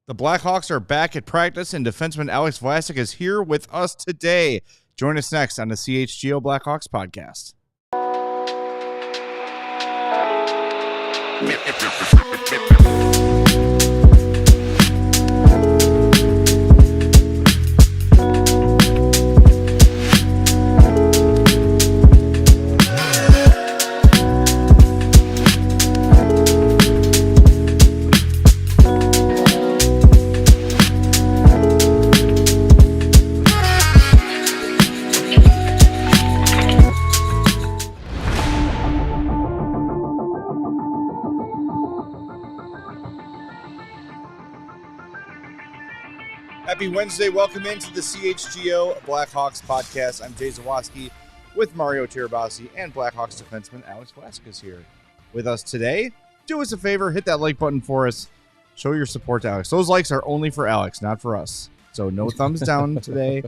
The Blackhawks are back at practice, and defenseman Alex Vlasic is here with us today. Join us next on the CHGO Blackhawks Podcast. Happy Wednesday. Welcome into the CHGO Blackhawks Podcast. I'm Jay Zawoski with Mario Tirabassi, and Blackhawks defenseman Alex Vlasic is here with us today. Do us a favor, hit that like button for us. Show your support to Alex. Those likes are only for Alex, not for us. So no thumbs down today.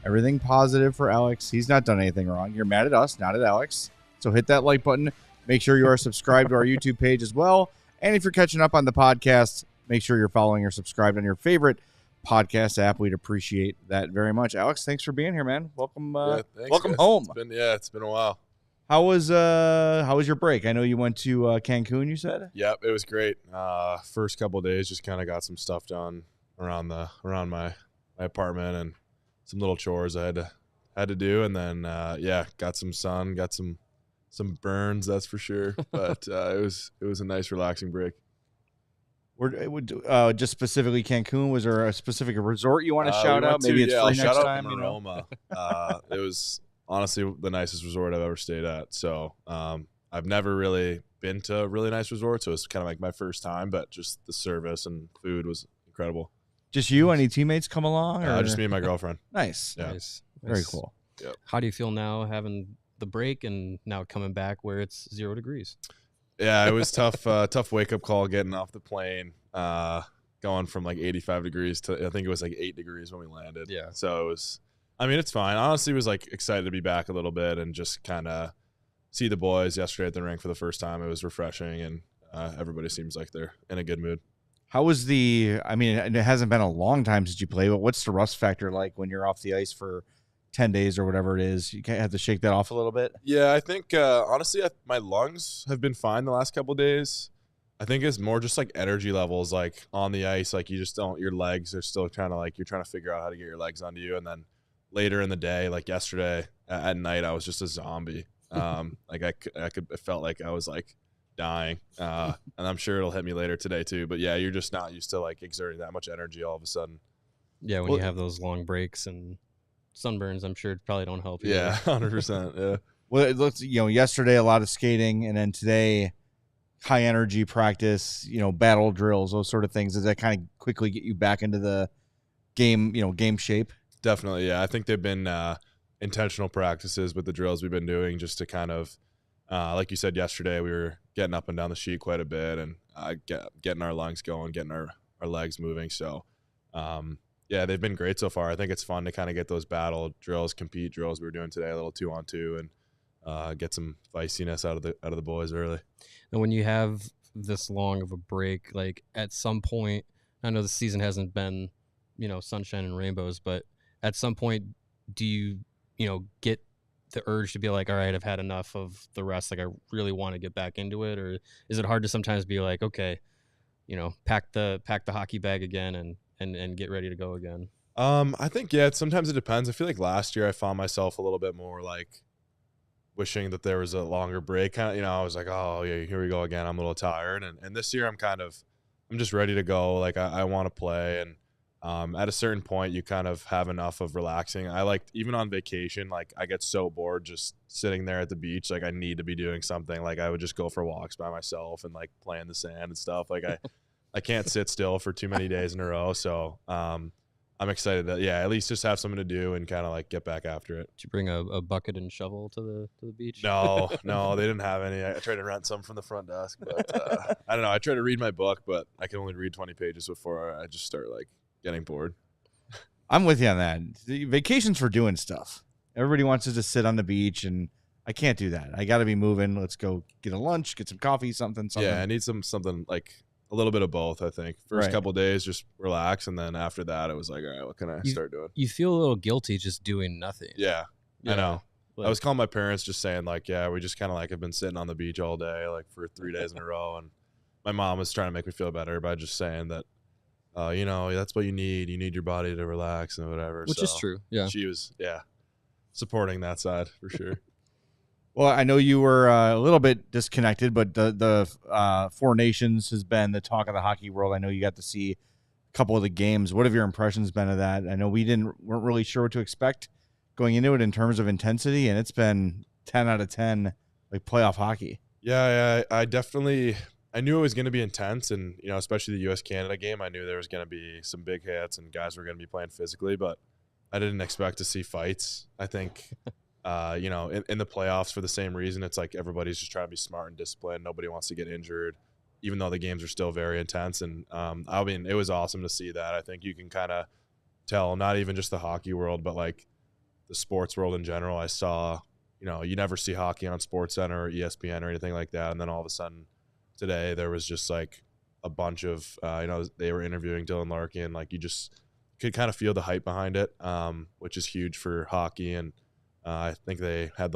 Everything positive for Alex. He's not done anything wrong. You're mad at us, not at Alex. So hit that like button. Make sure you are subscribed to our YouTube page as well. And if you're catching up on the podcast, make sure you're following or subscribed on your favorite podcast app. We'd appreciate that very much. Alex, thanks for being here, man. Welcome welcome home. It's been a while. How was your break? I know you went to Cancun, you said? Yep, it was great. First couple of days just kind of got some stuff done around my apartment and some little chores I had to do, and then got some sun, got some burns, that's for sure. But it was a nice relaxing break. Just specifically Cancun, was there a specific resort you want to shout out? Maybe it's free next time. Aroma. It was honestly the nicest resort I've ever stayed at. So I've never really been to a really nice resort, so it's kind of like my first time. But just the service and food was incredible. Just you? Any teammates come along? Or? Just me and my girlfriend. Nice. Yeah. Nice. Very cool. Yep. How do you feel now having the break and now coming back where it's 0 degrees? Yeah, it was tough. Tough wake up call getting off the plane, going from like 85 degrees to I think it was like 8 degrees when we landed. Yeah. So it was. I mean, it's fine. Honestly, was like excited to be back a little bit and just kind of see the boys yesterday at the rink for the first time. It was refreshing, and everybody seems like they're in a good mood. How was I mean, it hasn't been a long time since you played, but what's the rust factor like when you're off the ice for 10 days or whatever it is? You have to shake that off a little bit? Yeah, I think, honestly, my lungs have been fine the last couple of days. I think it's more just like energy levels, like on the ice, like you just don't, your legs are still kind of like, you're trying to figure out how to get your legs onto you. And then later in the day, like yesterday at night, I was just a zombie. Like it felt like I was like dying. And I'm sure it'll hit me later today too. But yeah, you're just not used to like exerting that much energy all of a sudden. Yeah, when you have those long breaks and sunburns, I'm sure it probably don't help you. Yeah, 100%. Yeah. Well, it looks, yesterday a lot of skating, and then today high energy practice, battle drills, those sort of things. Does that kind of quickly get you back into the game, game shape? Definitely, yeah. I think they've been intentional practices with the drills we've been doing just to kind of, like you said yesterday, we were getting up and down the sheet quite a bit and getting our lungs going, getting our legs moving. So, yeah, they've been great so far. I think it's fun to kind of get those battle drills, compete drills we were doing today, a little 2-on-2, and get some feistiness out of the boys early. And when you have this long of a break, like at some point, I know the season hasn't been, sunshine and rainbows, but at some point, do you, get the urge to be like, all right, I've had enough of the rest. Like I really want to get back into it, or is it hard to sometimes be like, okay, pack the hockey bag again and get ready to go again? I think, sometimes it depends. I feel like last year I found myself a little bit more like wishing that there was a longer break. Kind of, I was like, oh yeah, here we go again. I'm a little tired. And this year I'm just ready to go. Like I want to play. And at a certain point you kind of have enough of relaxing. I like, even on vacation, like I get so bored just sitting there at the beach. Like I need to be doing something. Like I would just go for walks by myself and like play in the sand and stuff. Like I can't sit still for too many days in a row. So I'm excited that, at least just have something to do and kind of like get back after it. Did you bring a bucket and shovel to the beach? No, they didn't have any. I tried to rent some from the front desk, but I don't know. I tried to read my book, but I can only read 20 pages before I just start like getting bored. I'm with you on that. The vacation's for doing stuff. Everybody wants to just sit on the beach, and I can't do that. I got to be moving. Let's go get a lunch, get some coffee, something. Yeah, I need something like a little bit of both, I think. First Right. couple of days, just relax. And then after that, it was like, all right, what can I start doing? You feel a little guilty just doing nothing. Yeah, I know. Like, I was calling my parents just saying, like, yeah, we just kind of like have been sitting on the beach all day, like for 3 days in a row. And my mom was trying to make me feel better by just saying that, you know, that's what you need. You need your body to relax and whatever. Which is true. Yeah. She was, supporting that side for sure. Well, I know you were a little bit disconnected, but the Four Nations has been the talk of the hockey world. I know you got to see a couple of the games. What have your impressions been of that? I know weren't really sure what to expect going into it in terms of intensity, and it's been 10 out of 10, like playoff hockey. Yeah, I definitely I knew it was going to be intense, and you know, especially the U.S.-Canada game, I knew there was going to be some big hits and guys were going to be playing physically, but I didn't expect to see fights. I think. You know, in the playoffs for the same reason, it's like everybody's just trying to be smart and disciplined. Nobody wants to get injured, even though the games are still very intense. And I mean, it was awesome to see that. I think you can kind of tell, not even just the hockey world, but like the sports world in general. I saw, you know, you never see hockey on SportsCenter or ESPN or anything like that. And then all of a sudden today, there was just like a bunch of, you know, they were interviewing Dylan Larkin. Like you just could kind of feel the hype behind it, which is huge for hockey. And I think they had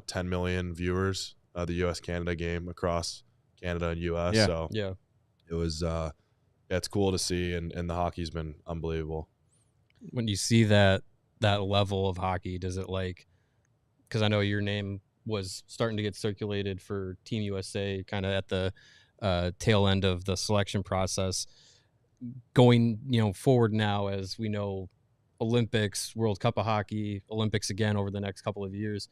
10 million viewers, the U.S.-Canada game across Canada and U.S. Yeah. So Yeah. it was, it's cool to see, and the hockey's been unbelievable. When you see that level of hockey, does it because I know your name was starting to get circulated for Team USA kind of at the tail end of the selection process, going, you know, forward now, as we know, Olympics, World Cup of Hockey, Olympics again over the next couple of years.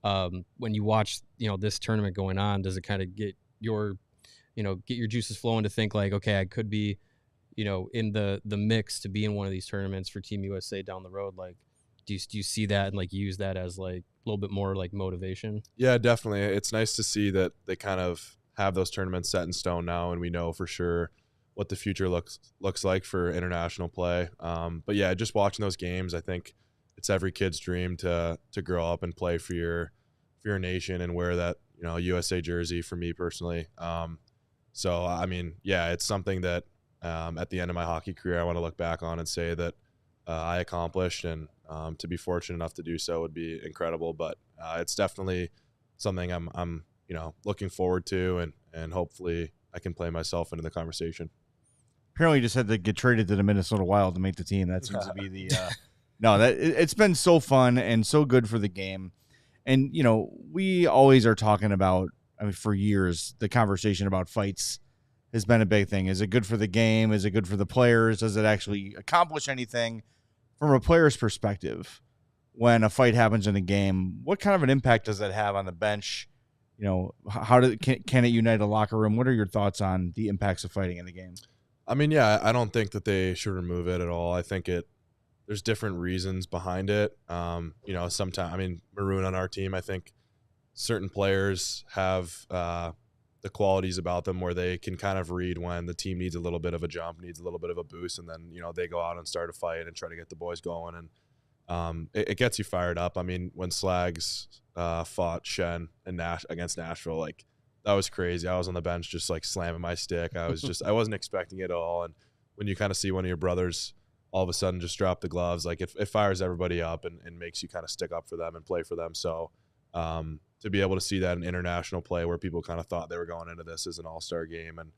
When you watch, you know, this tournament going on, does it kind of get your juices flowing to think like, okay, I could be, you know, in the mix to be in one of these tournaments for Team USA down the road? Like, do you see that and like use that as like a little bit more like motivation? Yeah, definitely. It's nice to see that they kind of have those tournaments set in stone now, and we know for sure what the future looks like for international play. But yeah, just watching those games, I think it's every kid's dream to grow up and play for your nation and wear that, you know, USA jersey, for me personally. So I mean, yeah, it's something that at the end of my hockey career, I want to look back on and say that I accomplished, and to be fortunate enough to do so would be incredible. But it's definitely something I'm you know, looking forward to, and hopefully I can play myself into the conversation. Apparently, you just had to get traded to the Minnesota Wild to make the team. That seems to be the no. It's been so fun and so good for the game. And you know, we always are talking about. I mean, for years, the conversation about fights has been a big thing. Is it good for the game? Is it good for the players? Does it actually accomplish anything from a player's perspective? When a fight happens in a game, what kind of an impact does that have on the bench? You know, can it unite a locker room? What are your thoughts on the impacts of fighting in the game? I mean, yeah, I don't think that they should remove it at all. I think there's different reasons behind it. You know, sometimes, I mean, Maroon on our team, I think certain players have the qualities about them where they can kind of read when the team needs a little bit of a jump, needs a little bit of a boost, and then, you know, they go out and start a fight and try to get the boys going. And it gets you fired up. I mean, when Slags fought Shen and against Nashville, like, that was crazy. I was on the bench just like slamming my stick. I wasn't expecting it at all. And when you kind of see one of your brothers all of a sudden just drop the gloves, like it fires everybody up and makes you kind of stick up for them and play for them. So to be able to see that in international play where people kind of thought they were going into this as an all-star game and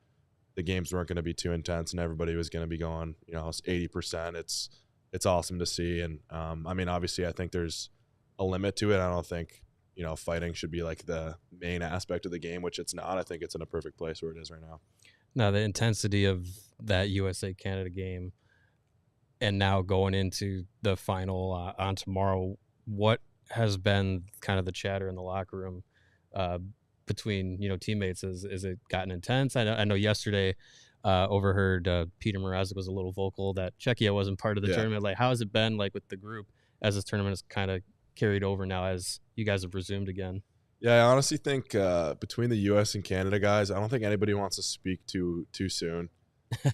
the games weren't going to be too intense and everybody was going to be going, you know, 80%, it's awesome to see. And I mean, obviously I think there's a limit to it. I don't think, you know, fighting should be like the main aspect of the game, which it's not. I think it's in a perfect place where it is right now. Now, the intensity of that USA-Canada game and now going into the final on tomorrow, what has been kind of the chatter in the locker room between, you know, teammates? Is it gotten intense? I know yesterday overheard Peter Mrazek was a little vocal that Czechia wasn't part of the tournament. Like, how has it been like with the group as this tournament is kind of carried over now as you guys have resumed again? Yeah, I honestly think between the U.S. and Canada guys, I don't think anybody wants to speak too soon.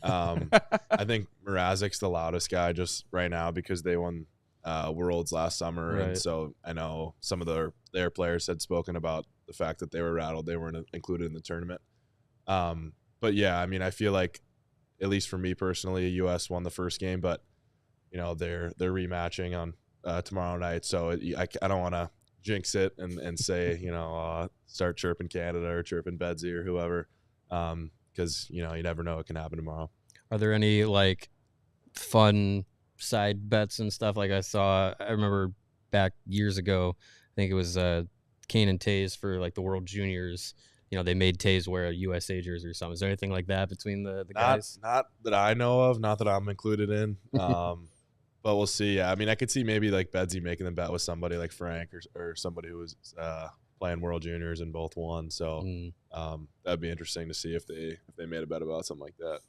I think Mrazek's the loudest guy just right now because they won Worlds last summer, Right. And so I know some of their players had spoken about the fact that they were rattled they weren't included in the tournament. But yeah, I mean, I feel like, at least for me personally, U.S. won the first game, but they're rematching on tomorrow night, so I don't want to jinx it and say start chirping Canada or chirping Bedsy or whoever, because you never know what can happen tomorrow. Are there any like fun side bets and stuff? Like I remember back years ago, I think it was Kane and Taze for like the World Juniors. They made Taze wear a USA jersey or something. Is there anything like that between the guys? Not that I know of, not that I'm included in. But we'll see. Yeah, I mean, I could see maybe like Bedsy making the bet with somebody like Frank or somebody who was playing World Juniors and both won. So that'd be interesting to see if they made a bet about something like that.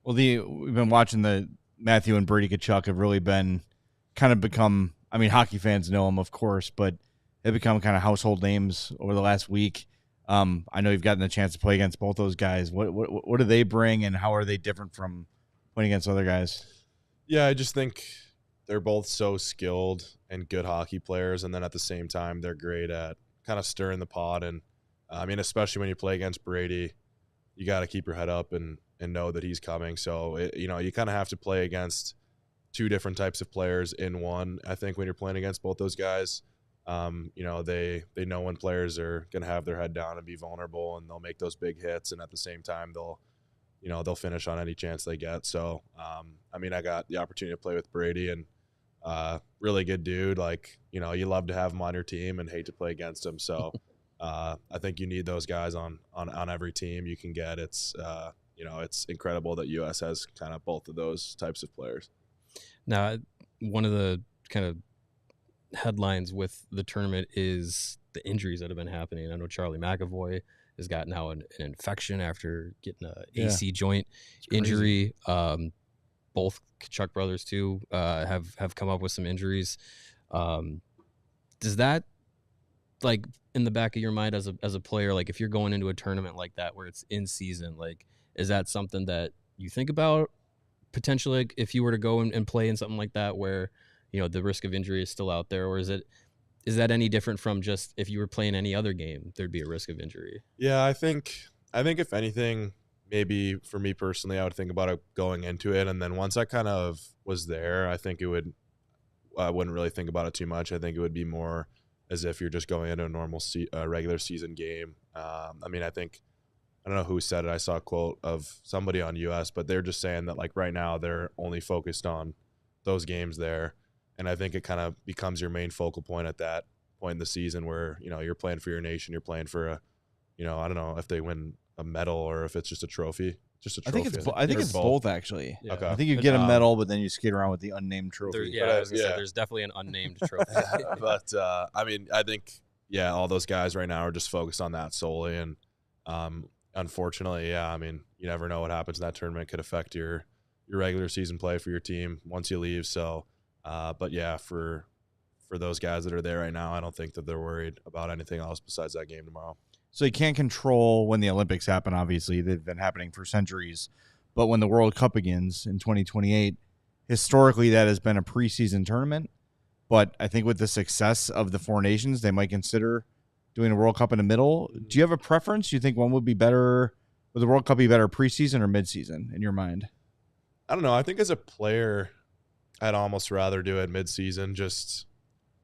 Well, we've been watching the Matthew and Brady Tkachuk have really been kind of become. I mean, hockey fans know them, of course, but they've become kind of household names over the last week. I know you've gotten the chance to play against both those guys. What do they bring, and how are they different from playing against other guys? Yeah, I just think they're both so skilled and good hockey players, and then at the same time, they're great at kind of stirring the pot. And I mean, especially when you play against Brady, you got to keep your head up and know that he's coming. So you kind of have to play against two different types of players in one. I think when you're playing against both those guys, they know when players are going to have their head down and be vulnerable, and they'll make those big hits, and at the same time they'll finish on any chance they get. So I mean, I got the opportunity to play with Brady, and really good dude. Like, you love to have him on your team and hate to play against him. So I think you need those guys on every team you can get. It's it's incredible that US has kind of both of those types of players. Now, one of the kind of headlines with the tournament is the injuries that have been happening. I know Charlie McAvoy has got now an infection after getting a AC joint injury. Both Tkachuk brothers too have come up with some injuries. Does that, like, in the back of your mind as a player, like if you're going into a tournament like that where it's in season, like, is that something that you think about potentially, like, if you were to go and play in something like that where the risk of injury is still out there, or is that any different from just if you were playing any other game, there'd be a risk of injury? Yeah, I think if anything, maybe for me personally, I would think about it going into it, and then once I kind of was there, I think I wouldn't really think about it too much. I think it would be more as if you're just going into a normal regular season game. I mean, I don't know who said it. I saw a quote of somebody on US, but they're just saying that, like, right now they're only focused on those games there. And I think it kind of becomes your main focal point at that point in the season where, you're playing for your nation, you're playing for I don't know if they win a medal or if it's just a trophy. Just a trophy. I think it's both actually. Yeah. Okay. I think you get a medal, but then you skate around with the unnamed trophy. I was gonna say, there's definitely an unnamed trophy. But I mean, I think all those guys right now are just focused on that solely, and unfortunately, I mean, you never know what happens in that tournament. Could affect your regular season play for your team once you leave. So, but yeah, for those guys that are there right now, I don't think that they're worried about anything else besides that game tomorrow. So you can't control when the Olympics happen, obviously. They've been happening for centuries. But when the World Cup begins in 2028, historically that has been a preseason tournament. But I think with the success of the four nations, they might consider doing a World Cup in the middle. Do you have a preference? Do you think one would be better? Would the World Cup be better preseason or midseason in your mind? I don't know. I think as a player, I'd almost rather do it midseason. Just,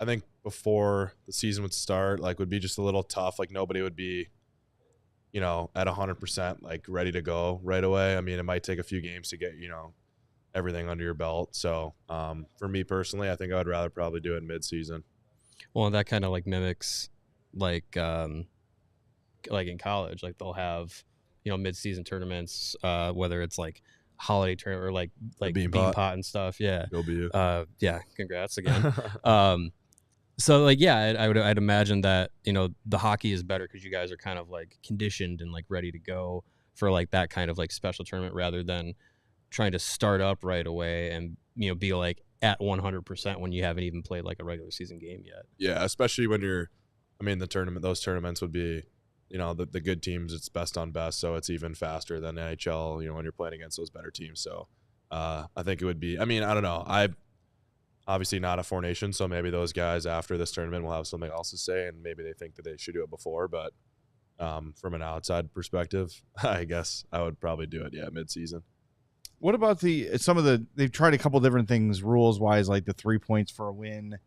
I think before the season would start, like, would be just a little tough. Like, nobody would be, at 100%, like, ready to go right away. I mean, it might take a few games to get, everything under your belt. So for me personally, I think I would rather probably do it midseason. Well, that kind of like mimics like in college, like they'll have, mid-season tournaments, whether it's like holiday tournament or like bean pot and stuff. Yeah. Go be you. Yeah. Congrats again. So like, yeah, I'd imagine that, the hockey is better because you guys are kind of like conditioned and like ready to go for like that kind of like special tournament rather than trying to start up right away and, be like at 100% when you haven't even played like a regular season game yet. Yeah. Especially when those tournaments would be, the good teams, it's best on best. So it's even faster than NHL, when you're playing against those better teams. So I think it would be, I don't know. I'm obviously not a Four Nations, so maybe those guys after this tournament will have something else to say, and maybe they think that they should do it before. But From an outside perspective, I guess I would probably do it. Yeah, midseason. What about they've tried a couple different things rules wise, like the 3 points for a win.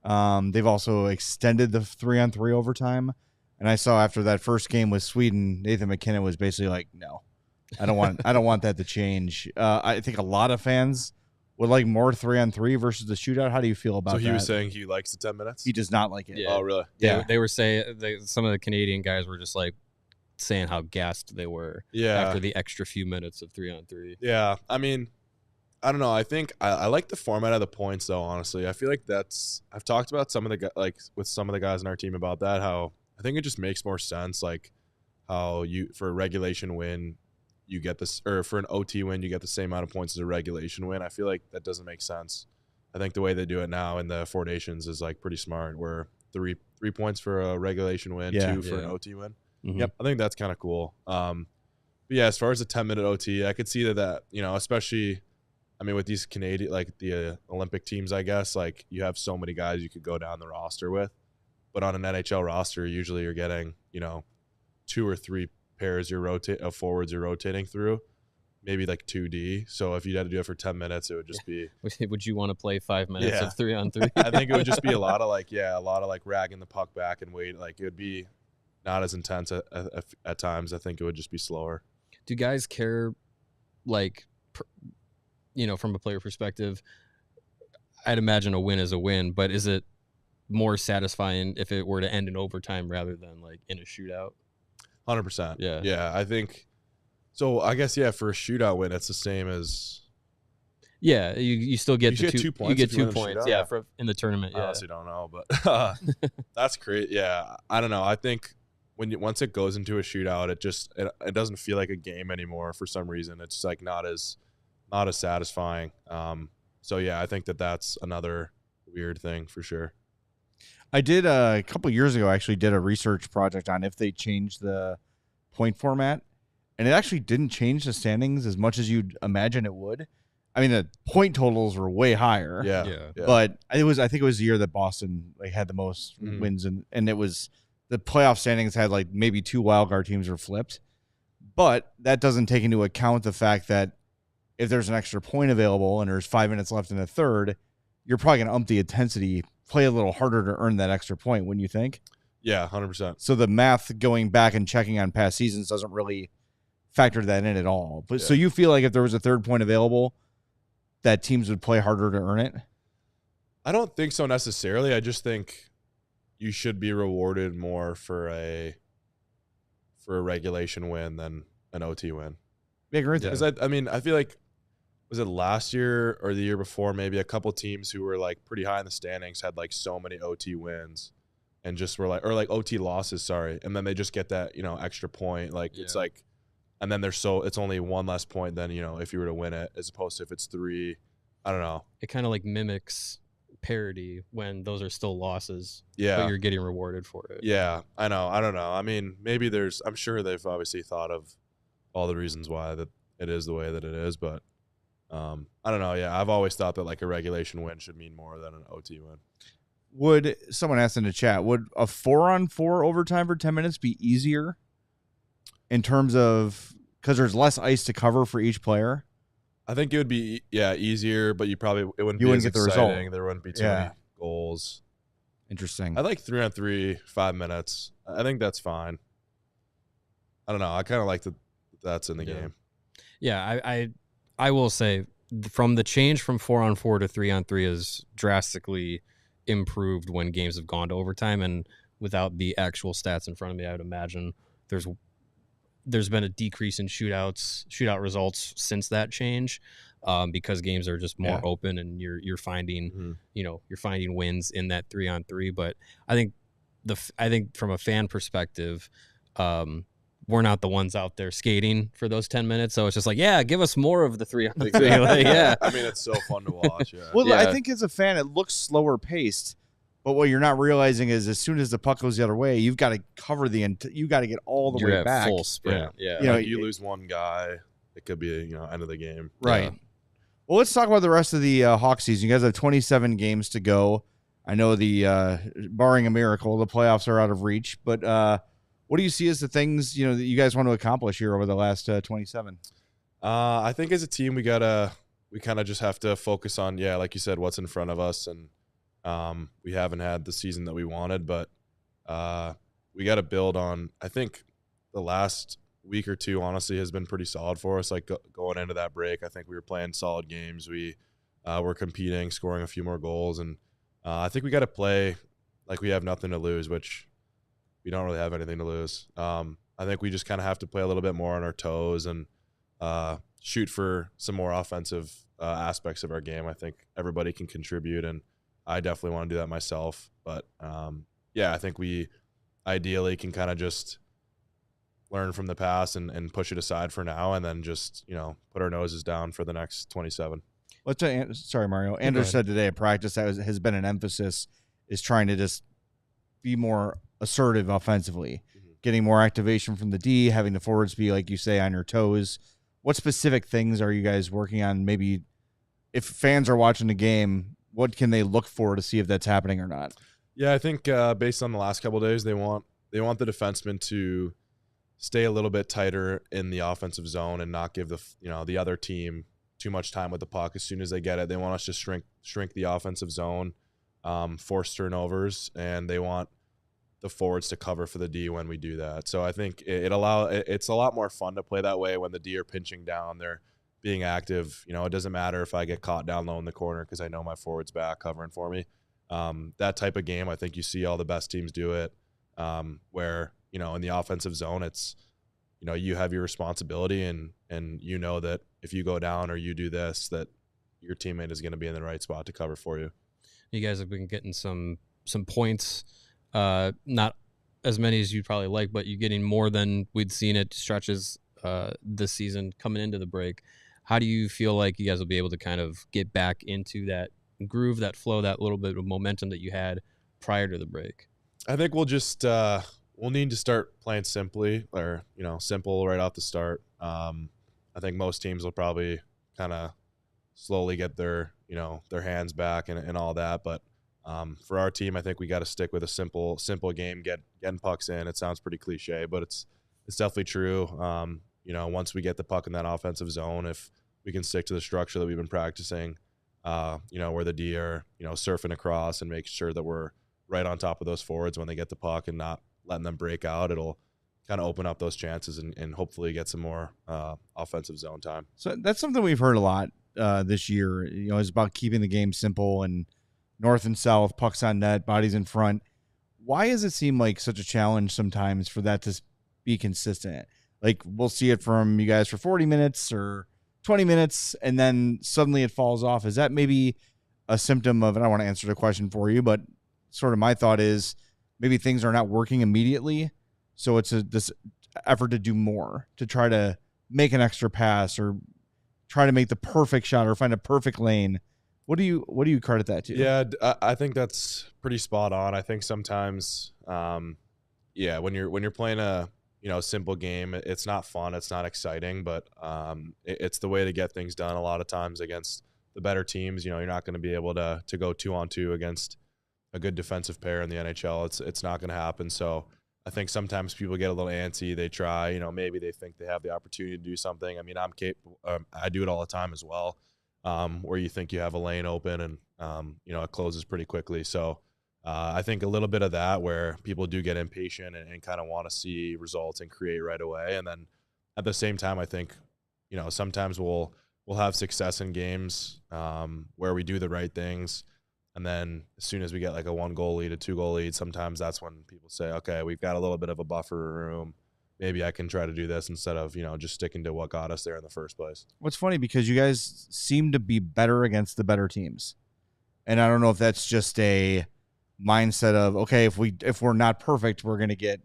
They've also extended the 3-on-3 overtime. And I saw after that first game with Sweden, Nathan McKinnon was basically like, no, I don't want that to change. I think a lot of fans would like more 3-on-3 versus the shootout. How do you feel about that? So he was saying he likes the 10 minutes? He does not like it. Yeah. Oh, really? Yeah. They were saying, some of the Canadian guys were just like saying how gassed they were after the extra few minutes of 3-on-3. Yeah. I mean, I don't know. I think I like the format of the points, though, honestly. I feel like I've talked about with some of the guys in our team about that, how I think it just makes more sense, like how for a regulation win, you get this, or for an OT win, you get the same amount of points as a regulation win. I feel like that doesn't make sense. I think the way they do it now in the 4 Nations is like pretty smart, where 3 points for a regulation win, 2 for an OT win. Mm-hmm. Yep, I think that's kind of cool. But yeah, as far as a 10-minute OT, I could see that especially, I mean, with these Canadian, like the Olympic teams, I guess, like you have so many guys you could go down the roster with. But on an NHL roster, usually you're getting, 2 or 3 pairs of forwards you're rotating through, maybe like 2D. So if you had to do it for 10 minutes, it would just be. Would you want to play 5 minutes of 3-on-3? I think it would just be a lot of ragging the puck back and wait. Like it would be not as intense at times. I think it would just be slower. Do guys care, like, from a player perspective? I'd imagine a win is a win, but is it more satisfying if it were to end in overtime rather than like in a shootout? 100%. Yeah. Yeah, I think so. I guess for a shootout win, it's the same as. Yeah, you still get you get 2 points. You get 2 points. Yeah, in the tournament. I honestly don't know, but that's great. Yeah, I don't know. I think once it goes into a shootout, it doesn't feel like a game anymore for some reason. It's like not as satisfying. So yeah, I think that's another weird thing for sure. I did a couple years ago, actually did a research project on if they changed the point format, and it actually didn't change the standings as much as you'd imagine it would. I mean, the point totals were way higher. Yeah. But I think it was the year that Boston had the most wins, and it was the playoff standings had like maybe 2 wildcard teams were flipped. But that doesn't take into account the fact that if there's an extra point available and there's 5 minutes left in the third, you're probably going to ump the intensity, play a little harder to earn that extra point, wouldn't you think? Yeah, 100%. So the math going back and checking on past seasons doesn't really factor that in at all. But so you feel like if there was a third point available, that teams would play harder to earn it? I don't think so necessarily. I just think you should be rewarded more for a regulation win than an OT win. Yeah, great. Because I mean, I feel like, was it last year or the year before, maybe a couple teams who were like pretty high in the standings had like so many OT wins and just were like, or like OT losses, sorry. And then they just get that, extra point. Like it's like, and then it's only 1 less point than, if you were to win it, as opposed to if it's 3, I don't know. It kind of like mimics parity when those are still losses. Yeah. But you're getting rewarded for it. Yeah, I know. I don't know. I mean, maybe I'm sure they've obviously thought of all the reasons why that it is the way that it is, but I don't know. Yeah, I've always thought that like a regulation win should mean more than an OT win. Would someone ask in the chat, would a 4-on-4 overtime for 10 minutes be easier in terms of, because there's less ice to cover for each player? I think it would be easier, but it wouldn't get the result. There wouldn't be too many goals. Interesting. I like 3-on-3, 5 minutes. I think that's fine. I don't know. I kind of like that's in the game. Yeah, I will say from the change from 4-on-4 to 3-on-3 is drastically improved when games have gone to overtime, and without the actual stats in front of me, I would imagine there's been a decrease in shootout results since that change, because games are just more open and you're finding you're finding wins in that 3-on-3. But I think from a fan perspective, we're not the ones out there skating for those 10 minutes. So it's just like, give us more of the 3-on-3. Like, I mean, it's so fun to watch. Yeah. Well, I think as a fan, it looks slower paced, but what you're not realizing is as soon as the puck goes the other way, you've got to cover you got to get all the way back. Full sprint. Yeah. You lose one guy, it could be, end of the game. Right. Yeah. Well, let's talk about the rest of the Hawks season. You guys have 27 games to go. I know barring a miracle, the playoffs are out of reach, but What do you see as the things, that you guys want to accomplish here over the last 27? I think as a team, we kind of just have to focus on, like you said, what's in front of us. And we haven't had the season that we wanted, but we got to build on, I think the last week or two, honestly, has been pretty solid for us. Like going into that break, I think we were playing solid games. We were competing, scoring a few more goals. And I think we got to play like we have nothing to lose, which we don't really have anything to lose. I think we just kind of have to play a little bit more on our toes and shoot for some more offensive aspects of our game. I think everybody can contribute, and I definitely want to do that myself. But, I think we ideally can kind of just learn from the past and push it aside for now, and then just, put our noses down for the next 27. Sorry, Mario. Anders said today at practice that has been an emphasis is trying to just be more assertive offensively, getting more activation from the D, having the forwards be, like you say, on your toes. What specific things are you guys working on? Maybe if fans are watching the game, what can they look for to see if that's happening or not? Yeah, I think based on the last couple of days, they want the defenseman to stay a little bit tighter in the offensive zone and not give the other team too much time with the puck as soon as they get it. They want us to shrink the offensive zone, force turnovers, and they want the forwards to cover for the D when we do that. So I think it's a lot more fun to play that way when the D are pinching down. They're being active. It doesn't matter if I get caught down low in the corner because I know my forward's back covering for me. That type of game, I think you see all the best teams do it, where, in the offensive zone, it's, you have your responsibility and that if you go down or you do this, that your teammate is going to be in the right spot to cover for you. You guys have been getting some points, not as many as you'd probably like, but you're getting more than we'd seen at stretches this season coming into the break. How do you feel like you guys will be able to kind of get back into that groove, that flow, that little bit of momentum that you had prior to the break? I think we'll just we'll need to start playing simply, or simple right off the start. I think most teams will probably kind of slowly get their hands back and all that, but for our team, I think we got to stick with a simple game, getting pucks in. It sounds pretty cliche, but it's definitely true. Once we get the puck in that offensive zone, if we can stick to the structure that we've been practicing, where the D are, surfing across and make sure that we're right on top of those forwards when they get the puck and not letting them break out, it'll kind of open up those chances and hopefully get some more offensive zone time. So that's something we've heard a lot this year, is about keeping the game simple and north and south, pucks on net, bodies in front. Why does it seem like such a challenge sometimes for that to be consistent? Like we'll see it from you guys for 40 minutes or 20 minutes, and then suddenly it falls off. Is that maybe a symptom of, and I don't want to answer the question for you, but sort of my thought is maybe things are not working immediately. So it's this effort to do more, to try to make an extra pass or try to make the perfect shot or find a perfect lane. What do you credit that to? Yeah, I think that's pretty spot on. I think sometimes, when you're playing a simple game, it's not fun, it's not exciting, but it's the way to get things done. A lot of times against the better teams, you're not going to be able to go 2-on-2 against a good defensive pair in the NHL. It's not going to happen. So I think sometimes people get a little antsy. They try, maybe they think they have the opportunity to do something. I mean, I'm capable. I do it all the time as well. Where you think you have a lane open and, it closes pretty quickly. So I think a little bit of that where people do get impatient and kind of want to see results and create right away. And then at the same time, I think, sometimes we'll have success in games where we do the right things. And then as soon as we get like a 1-goal lead, a 2-goal lead, sometimes that's when people say, okay, we've got a little bit of a buffer room. Maybe I can try to do this instead of, just sticking to what got us there in the first place. What's funny, because you guys seem to be better against the better teams. And I don't know if that's just a mindset of, okay, if we're not perfect, we're gonna get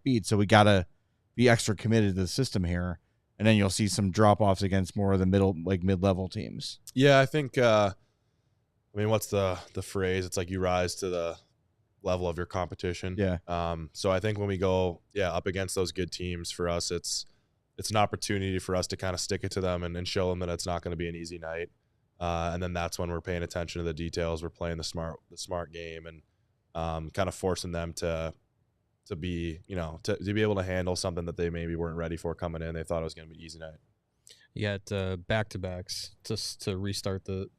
beat. So we gotta be extra committed to the system here. And then you'll see some drop offs against more of the mid-level teams. Yeah, I think what's the phrase? It's like you rise to the level of your competition. Yeah. So I think when we go up against those good teams, for us it's an opportunity for us to kind of stick it to them and show them that it's not going to be an easy night. And then that's when we're paying attention to the details. We're playing the smart game and kind of forcing them to to be, to be able to handle something that they maybe weren't ready for coming in. They thought it was going to be an easy night. You got back-to-backs to restart the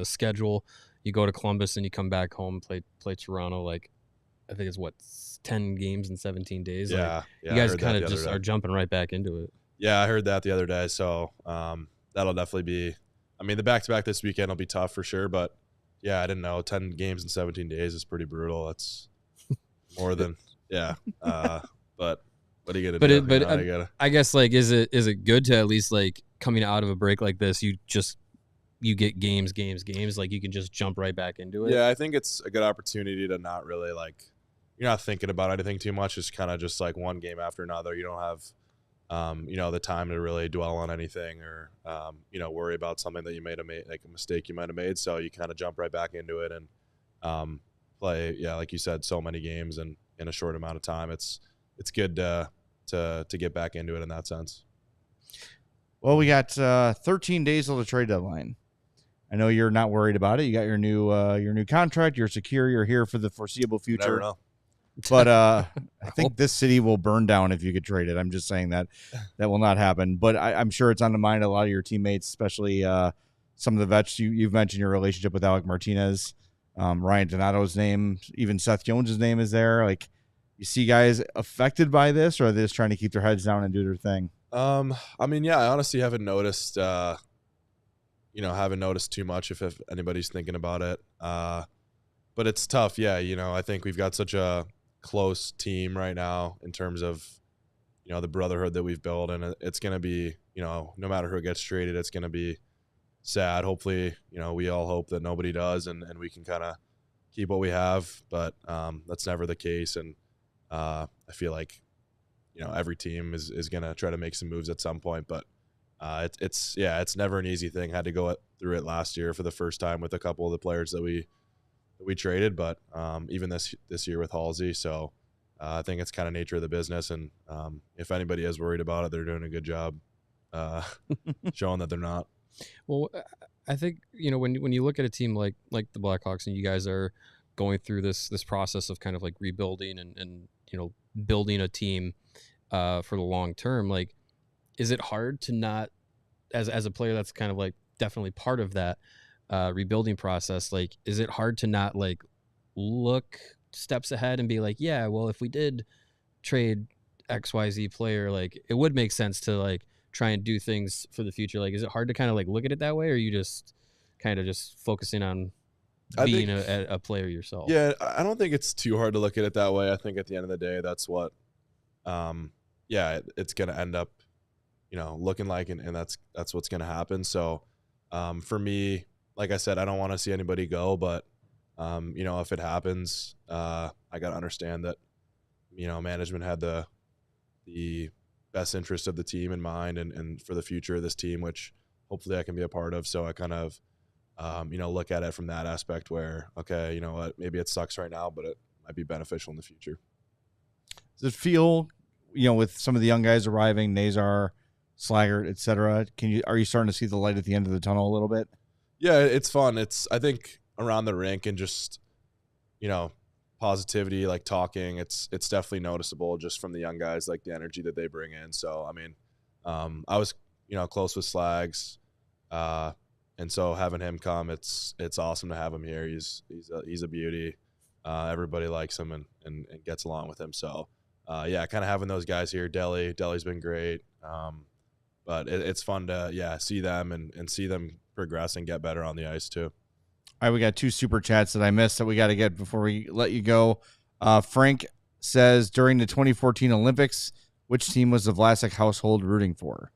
schedule. You go to Columbus and you come back home, play Toronto. Like, I think it's 10 games in 17 days. Yeah, like, yeah. You guys kind of just are jumping right back into it. Yeah, I heard that the other day. So that'll definitely be. I mean, the back-to-back this weekend will be tough for sure. But yeah, I didn't know 10 games in 17 days is pretty brutal. That's more than But what are you gonna do? I guess like, is it good to at least like coming out of a break like this, you get games, like you can just jump right back into it? Yeah, I think it's a good opportunity to not really like, you're not thinking about anything too much. It's kind of just like one game after another. You don't have, the time to really dwell on anything or, worry about something that you made like a mistake you might have made. So you kind of jump right back into it and play. Yeah, like you said, so many games and in a short amount of time. It's good to get back into it in that sense. Well, we got 13 days till the trade deadline. I know you're not worried about it. You got your new contract. You're secure. You're here for the foreseeable future. Never know. But I think this city will burn down if you get traded. I'm just saying that will not happen. But I'm sure it's on the mind of a lot of your teammates, especially some of the vets. You've mentioned your relationship with Alec Martinez, Ryan Donato's name, even Seth Jones's name is there. Like, you see guys affected by this, or are they just trying to keep their heads down and do their thing? I mean, yeah, I honestly haven't noticed, haven't noticed too much if anybody's thinking about it. But it's tough. Yeah. I think we've got such a close team right now in terms of, the brotherhood that we've built, and it's going to be, no matter who gets traded, it's going to be sad. Hopefully, we all hope that nobody does and we can kind of keep what we have, but that's never the case. And I feel like, every team is going to try to make some moves at some point, but it's never an easy thing. Had to go through it last year for the first time with a couple of the players that we traded, but even this year with Halsey. So I think it's kind of nature of the business. And if anybody is worried about it, they're doing a good job showing that they're not. Well, I think, when you look at a team like the Blackhawks, and you guys are going through this process of kind of like rebuilding and building a team for the long term, like, is it hard to not, as a player that's kind of like definitely part of that rebuilding process, like, is it hard to not like look steps ahead and be like, yeah, well, if we did trade XYZ player, like, it would make sense to like try and do things for the future? Like, is it hard to kind of like look at it that way, or are you just kind of just focusing on being a player yourself? Yeah, I don't think it's too hard to look at it that way. I think at the end of the day, that's what it's going to end up, looking like, and that's what's going to happen. So for me, like I said, I don't want to see anybody go, but if it happens, I got to understand that, management had the best interest of the team in mind and for the future of this team, which hopefully I can be a part of. So I kind of, look at it from that aspect where, okay, you know what, maybe it sucks right now, but it might be beneficial in the future. Does it feel, with some of the young guys arriving, Nazar, Slaggert, et cetera, are you starting to see the light at the end of the tunnel a little bit? Yeah, it's fun. I think around the rink and just, positivity, like talking, it's definitely noticeable just from the young guys, like the energy that they bring in. So, I mean, I was, close with Slags, and so having him come, it's awesome to have him here. He's a beauty. Everybody likes him and gets along with him. So, kind of having those guys here. Deli's been great. But it's fun to, see them and see them progress and get better on the ice too. All right, we got 2 super chats that I missed that we got to get before we let you go. Frank says, during the 2014 Olympics, which team was the Vlasic household rooting for?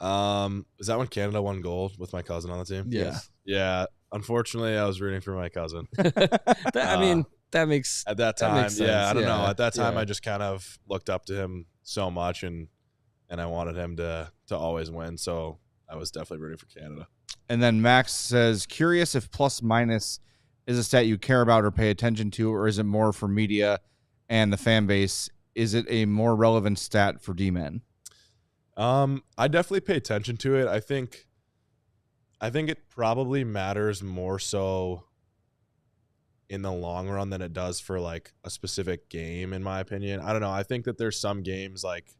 Is that when Canada won gold with my cousin on the team? Yes. Yeah. Unfortunately, I was rooting for my cousin. That makes at that time. Makes sense. Yeah, I don't know. At that time, Yeah. I just kind of looked up to him so much, and I wanted him to always win. So I was definitely rooting for Canada. And then Max says, curious if plus minus is a stat you care about or pay attention to, or is it more for media and the fan base? Is it a more relevant stat for D-men? I definitely pay attention to it. I think it probably matters more so in the long run than it does for like a specific game, in my opinion. I don't know. I think that there's some games like,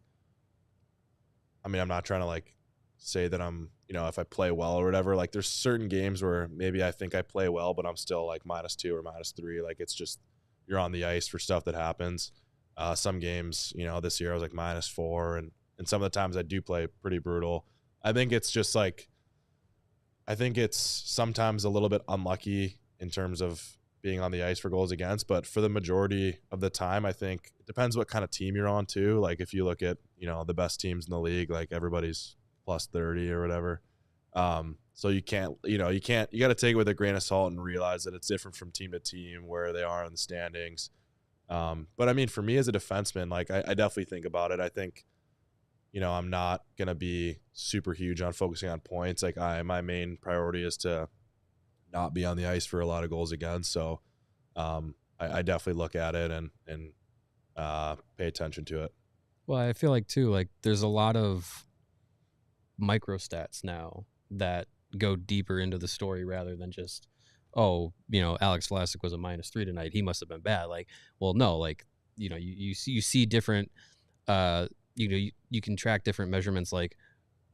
I mean, I'm not trying to like say that I'm, if I play well or whatever, like there's certain games where maybe I think I play well, but I'm still like -2 or -3. Like it's just, you're on the ice for stuff that happens. Some games, this year I was like -4, and some of the times I do play pretty brutal. I think it's just like, I think it's sometimes a little bit unlucky in terms of being on the ice for goals against, but for the majority of the time, I think it depends what kind of team you're on too. Like if you look at, the best teams in the league, like everybody's +30 or whatever. So you can't, you got to take it with a grain of salt and realize that it's different from team to team where they are in the standings. But I mean, for me as a defenseman, like I definitely think about it. I think, I'm not going to be super huge on focusing on points. Like my main priority is to not be on the ice for a lot of goals against. So, I definitely look at it and pay attention to it. Well, I feel like too, like there's a lot of micro stats now that go deeper into the story rather than just, Alex Vlasic was a -3 tonight, he must have been bad. Like, well, no, like, you see different, you can track different measurements, like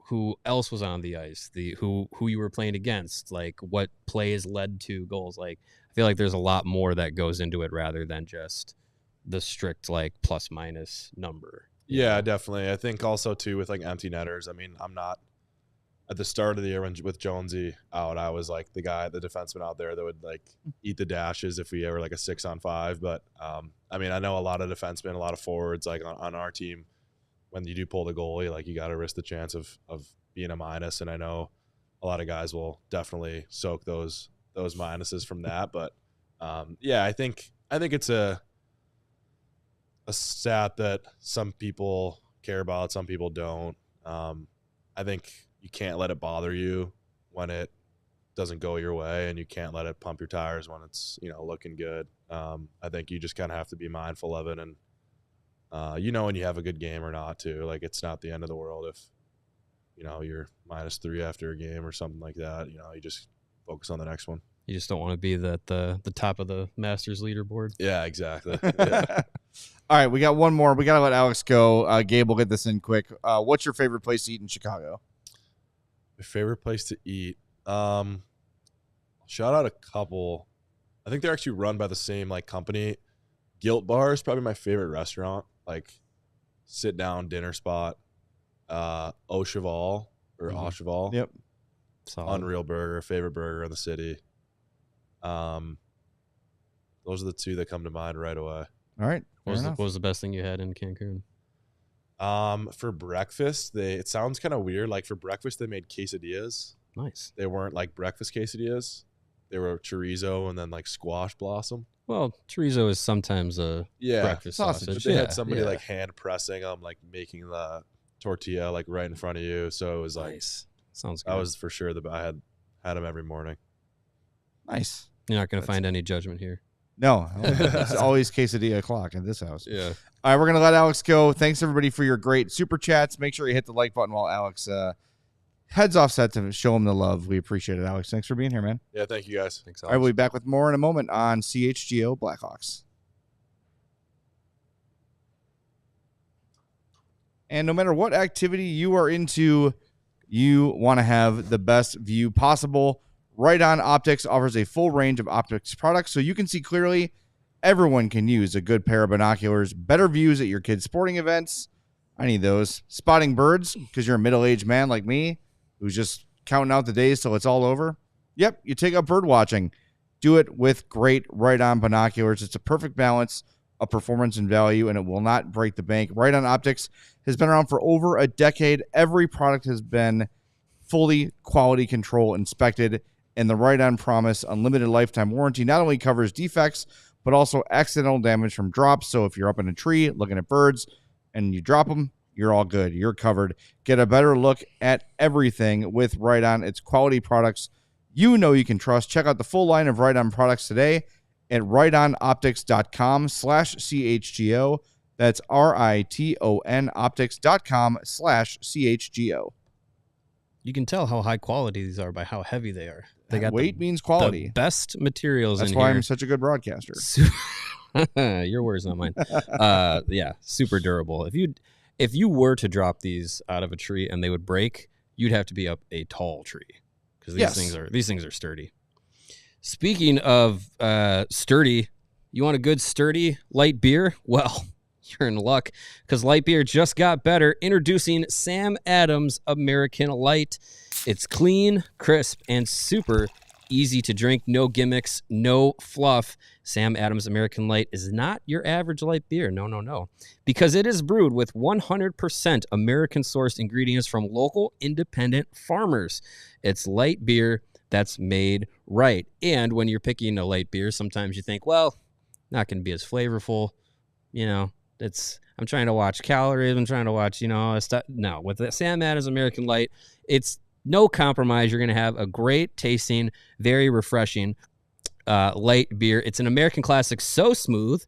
who else was on the ice, who you were playing against, like what plays led to goals. Like, I feel like there's a lot more that goes into it rather than just the strict like plus-minus number. Yeah, definitely. I think also too with like empty netters. I mean, I'm not at the start of the year with Jonesy out, I was like the defenseman out there that would like eat the dashes if we ever like a 6-on-5. But I mean, I know a lot of defensemen, a lot of forwards like on our team, when you do pull the goalie, like you got to risk the chance of being a minus. And I know a lot of guys will definitely soak those minuses from that. But yeah, I think it's a stat that some people care about, some people don't. I think you can't let it bother you when it doesn't go your way, and you can't let it pump your tires when it's, looking good. I think you just kind of have to be mindful of it, and when you have a good game or not too. Like it's not the end of the world if, you're -3 after a game or something like that. You just focus on the next one. You just don't want to be the top of the Masters leaderboard. Yeah, exactly. Yeah. All right, we got one more. We got to let Alex go. Gabe will get this in quick. What's your favorite place to eat in Chicago? My favorite place to eat? Shout out a couple. I think they're actually run by the same like company. Guilt Bar is probably my favorite restaurant. Like sit down dinner spot. Au Cheval or Au Cheval. Yep. Solid. Unreal burger, favorite burger in the city. Those are the two that come to mind right away. All right. What was the best thing you had in Cancun? For breakfast, it sounds kind of weird. Like for breakfast, they made quesadillas. Nice. They weren't like breakfast quesadillas. They were chorizo and then like squash blossom. Well, chorizo is sometimes a breakfast sausage. But they had somebody like hand pressing them, like making the tortilla like right in front of you. So it was like, nice. Sounds good. That was for sure I had them every morning. Nice. You're not going to find any judgment here. No, it's always quesadilla o'clock in this house. Yeah. All right, we're going to let Alex go. Thanks, everybody, for your great super chats. Make sure you hit the like button while Alex heads off set to show him the love. We appreciate it, Alex. Thanks for being here, man. Yeah, thank you, guys. Thanks, Alex. All right, we'll be back with more in a moment on CHGO Blackhawks. And no matter what activity you are into, you want to have the best view possible. Right On Optics offers a full range of optics products so you can see clearly. Everyone can use a good pair of binoculars. Better views at your kids' sporting events. I need those. Spotting birds because you're a middle-aged man like me who's just counting out the days till it's all over. Yep, you take up bird watching. Do it with great Right On binoculars. It's a perfect balance of performance and value, and it will not break the bank. Right On Optics has been around for over a decade. Every product has been fully quality control inspected, and the Right On Promise unlimited lifetime warranty not only covers defects, but also accidental damage from drops. So if you're up in a tree looking at birds and you drop them, you're all good. You're covered. Get a better look at everything with Right On. It's quality products you know you can trust. Check out the full line of Right On products today at rightonoptics.com/CHGO. That's RITON optics.com/CHGO. you can tell how high quality these are by how heavy they are. They got weight means quality. The best materials. That's in why here. I'm such a good broadcaster. Your words, not mine. Yeah, super durable. If you were to drop these out of a tree and they would break, you'd have to be up a tall tree because these things are sturdy. Speaking of sturdy, you want a good sturdy light beer? Well, you're in luck because light beer just got better. Introducing Sam Adams American Light. It's clean, crisp, and super easy to drink. No gimmicks, no fluff. Sam Adams American Light is not your average light beer. No. Because it is brewed with 100% American-sourced ingredients from local independent farmers. It's light beer that's made right. And when you're picking a light beer, sometimes you think, well, not going to be as flavorful. You know, I'm trying to watch calories. I'm trying to watch, stuff. No, with the Sam Adams American Light, it's no compromise. You're going to have a great tasting, very refreshing light beer. It's an American classic so smooth,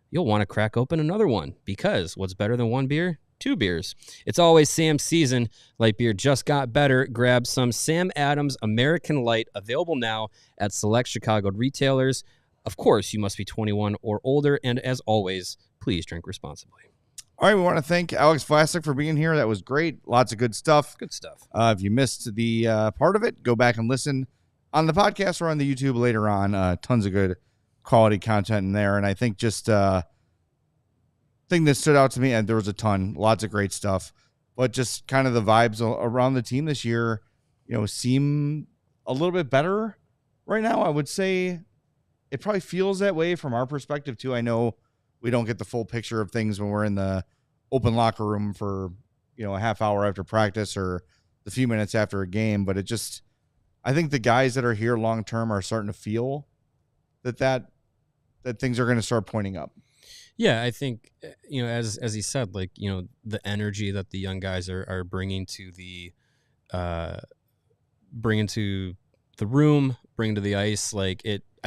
you'll want to crack open another one because what's better than one beer? 2 beers. It's always Sam's season. Light beer just got better. Grab some Sam Adams American Light, available now at select Chicago retailers. Of course, you must be 21 or older, and as always, please drink responsibly. All right, we want to thank Alex Vlasic for being here. That was great. Lots of good stuff. Good stuff. If you missed the part of it, go back and listen on the podcast or on the YouTube later on. Tons of good quality content in there. And I think just thing that stood out to me, and there was a ton, lots of great stuff, but just kind of the vibes around the team this year, seem a little bit better right now. I would say it probably feels that way from our perspective too. I know we don't get the full picture of things when we're in the open locker room for, a half hour after practice or the few minutes after a game, but I think the guys that are here long-term are starting to feel that things are going to start pointing up. Yeah, I think, as he said, the energy that the young guys are bringing to the room, bring to the ice, I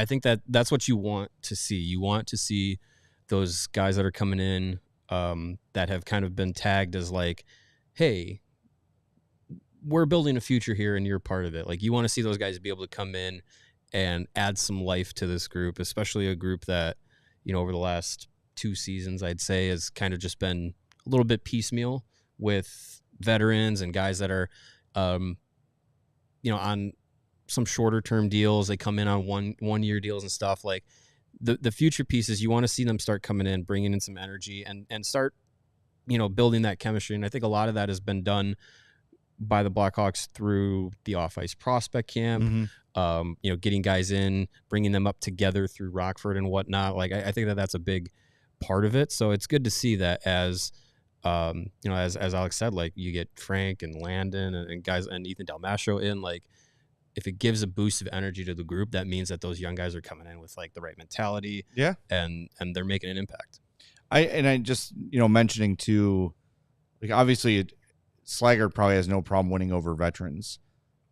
think that's what you want to see. You want to see those guys that are coming in that have kind of been tagged as hey, we're building a future here and you're part of it. You want to see those guys be able to come in and add some life to this group, especially a group that, over the last 2 seasons, I'd say has kind of just been a little bit piecemeal with veterans and guys that are, on some shorter term deals. They come in on one year deals and stuff. The future pieces, you want to see them start coming in, bringing in some energy and start, building that chemistry. And I think a lot of that has been done by the Blackhawks through the off-ice prospect camp, getting guys in, bringing them up together through Rockford and whatnot. I think that's a big part of it. So it's good to see that as Alex said, you get Frank and Landon and guys and Ethan Dalmascio in, if it gives a boost of energy to the group, that means that those young guys are coming in with the right mentality. Yeah. And they're making an impact. I just, mentioning too, obviously Slaggert probably has no problem winning over veterans,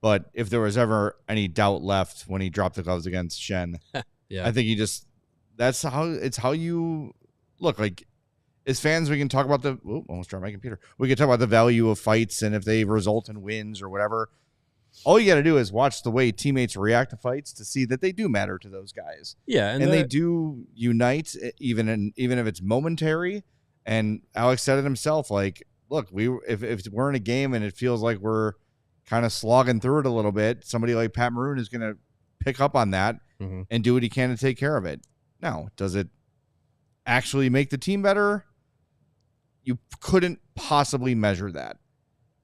but if there was ever any doubt left when he dropped the gloves against Shen, yeah, I think that's how you look. As fans, we can talk about almost dropped my computer. We can talk about the value of fights and if they result in wins or whatever. All you got to do is watch the way teammates react to fights to see that they do matter to those guys. Yeah, and they do unite, even if it's momentary. And Alex said it himself, look, if we're in a game and it feels like we're kind of slogging through it a little bit, somebody like Pat Maroon is going to pick up on that and do what he can to take care of it. Now, does it actually make the team better? You couldn't possibly measure that.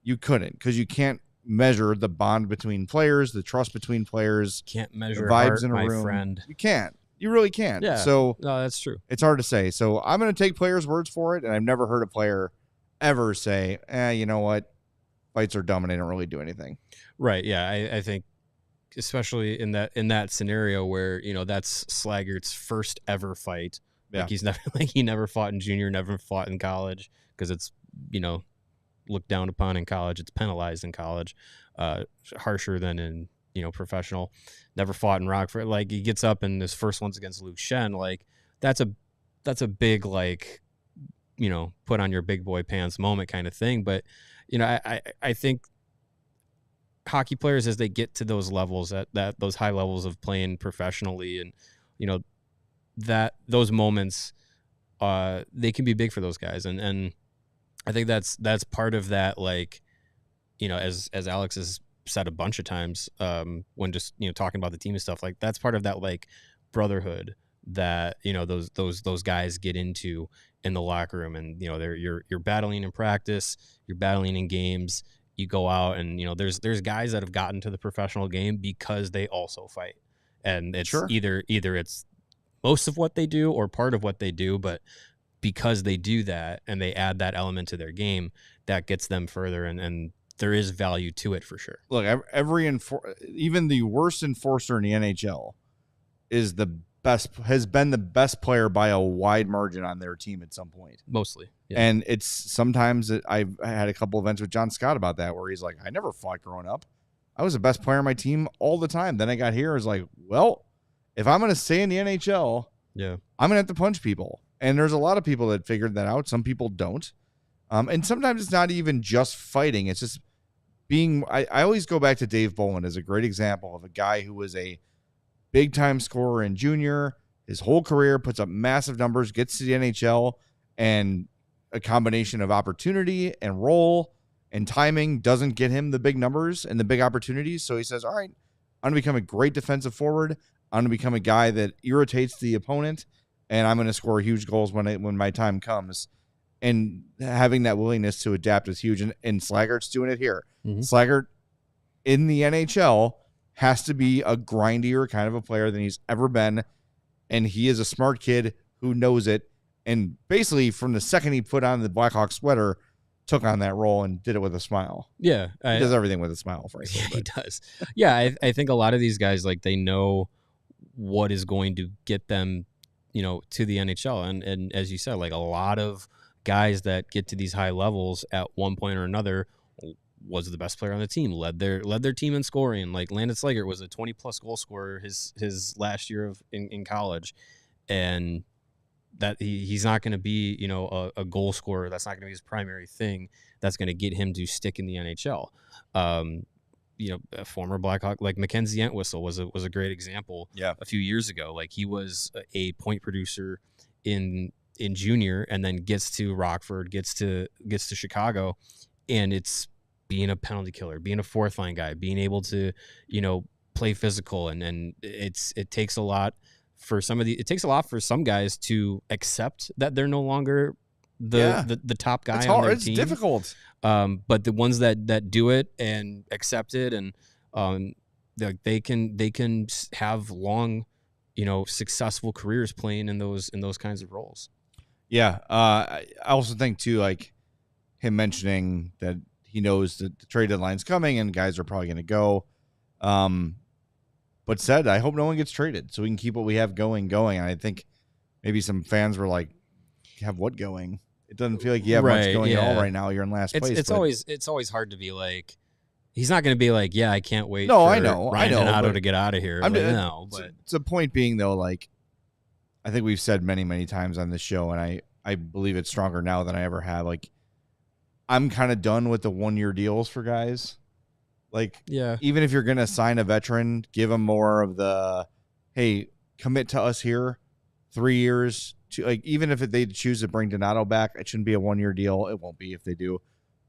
You couldn't, because you can't measure the bond between players, the trust between players. Can't measure the vibes heart, in a my room. friend. You can't. You really can't. Yeah. So no, that's true. It's hard to say. So I'm going to take players' words for it, and I've never heard a player ever say, you know what, fights are dumb and they don't really do anything. Right. Yeah. I think especially in that scenario where, that's Slaggert's first ever fight. Yeah. He never fought in junior, never fought in college because it's, looked down upon in college. It's penalized in college, harsher than in, professional. Never fought in Rockford. He gets up and his first one's against Luke Shen. That's a big, put on your big boy pants moment kind of thing. But, I think hockey players, as they get to those levels, that those high levels of playing professionally, and that those moments, they can be big for those guys, and I think that's part of that, like, as Alex has said a bunch of times, when just talking about the team and stuff, like, that's part of that, like, brotherhood that those guys get into in the locker room, and you're battling in practice, you're battling in games, you go out, and there's guys that have gotten to the professional game because they also fight, and it's either it's most of what they do or part of what they do, but because they do that and they add that element to their game, that gets them further, and there is value to it for sure. Look, even the worst enforcer in the NHL has been the best player by a wide margin on their team at some point. Mostly. Yeah. And it's sometimes I had a couple events with John Scott about that, where he's like, I never fought growing up. I was the best player on my team all the time. Then I got here. I was like, well, if I'm going to stay in the NHL, I'm going to have to punch people. And there's a lot of people that figured that out. Some people don't. And sometimes it's not even just fighting. It's just being, I always go back to Dave Bolin as a great example of a guy who was a big time scorer in junior. His whole career puts up massive numbers, gets to the NHL, and a combination of opportunity and role and timing doesn't get him the big numbers and the big opportunities. So he says, all right, I'm going to become a great defensive forward. I'm going to become a guy that irritates the opponent, and I'm going to score huge goals when my time comes. And having that willingness to adapt is huge. And Slaggert's doing it here. Mm-hmm. Slaggert in the NHL has to be a grindier kind of a player than he's ever been. And he is a smart kid who knows it. And basically, from the second he put on the Blackhawks sweater, took on that role and did it with a smile. Yeah. He does everything with a smile, frankly. Yeah, he does. Yeah, I think a lot of these guys, like, they know what is going to get them, to the NHL. And as you said, like, a lot of guys that get to these high levels at one point or another was the best player on the team, led their team in scoring. Like, Landon Slaggert was a 20-plus goal scorer his last year in college. And that he's not going to be, a goal scorer. That's not going to be his primary thing. That's going to get him to stick in the NHL. A former Blackhawk like Mackenzie Entwistle was a great example. Yeah. A few years ago, like, he was a point producer in junior, and then gets to Rockford, gets to Chicago, and it's being a penalty killer, being a fourth line guy, being able to, play physical, and it takes a lot for some guys to accept that they're no longer the top guy on their team. It's difficult. But the ones that do it and accept it, and they can have long, successful careers playing in those kinds of roles. Yeah. I also think too, like, him mentioning that he knows that the trade deadline's coming and guys are probably going to go. But said, I hope no one gets traded so we can keep what we have going. And I think maybe some fans were like, have what going? It doesn't feel like you have much going at all right now. You're in last place. It's always hard to be like, he's not going to be like, yeah, I can't wait. No, for I know Donato to get out of here. But the point being though, like, I think we've said many, many times on this show, and I believe it's stronger now than I ever have. Like, I'm kind of done with the 1-year deals for guys. Like, even if you're going to sign a veteran, give them more of the, hey, commit to us here, 3 years. Like, even if they choose to bring Donato back, it shouldn't be a 1-year deal. It won't be if they do.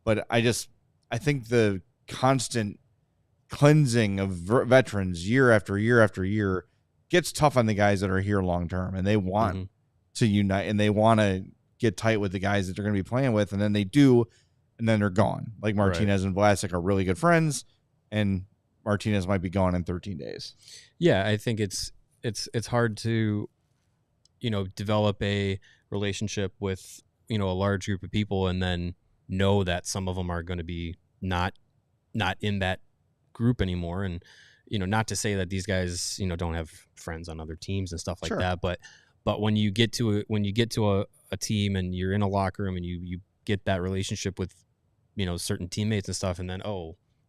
But I think the constant cleansing of veterans year after year after year gets tough on the guys that are here long term, and they want to unite, and they want to get tight with the guys that they're going to be playing with, and then they do, and then they're gone. Like, Martinez and Vlasic are really good friends, and Martinez might be gone in 13 days. Yeah, I think it's hard to, develop a relationship with, a large group of people, and then know that some of them are going to be not in that group anymore. And, not to say that these guys, don't have friends on other teams and stuff like that, but when you get to a team and you're in a locker room and you get that relationship with, certain teammates and stuff, and then,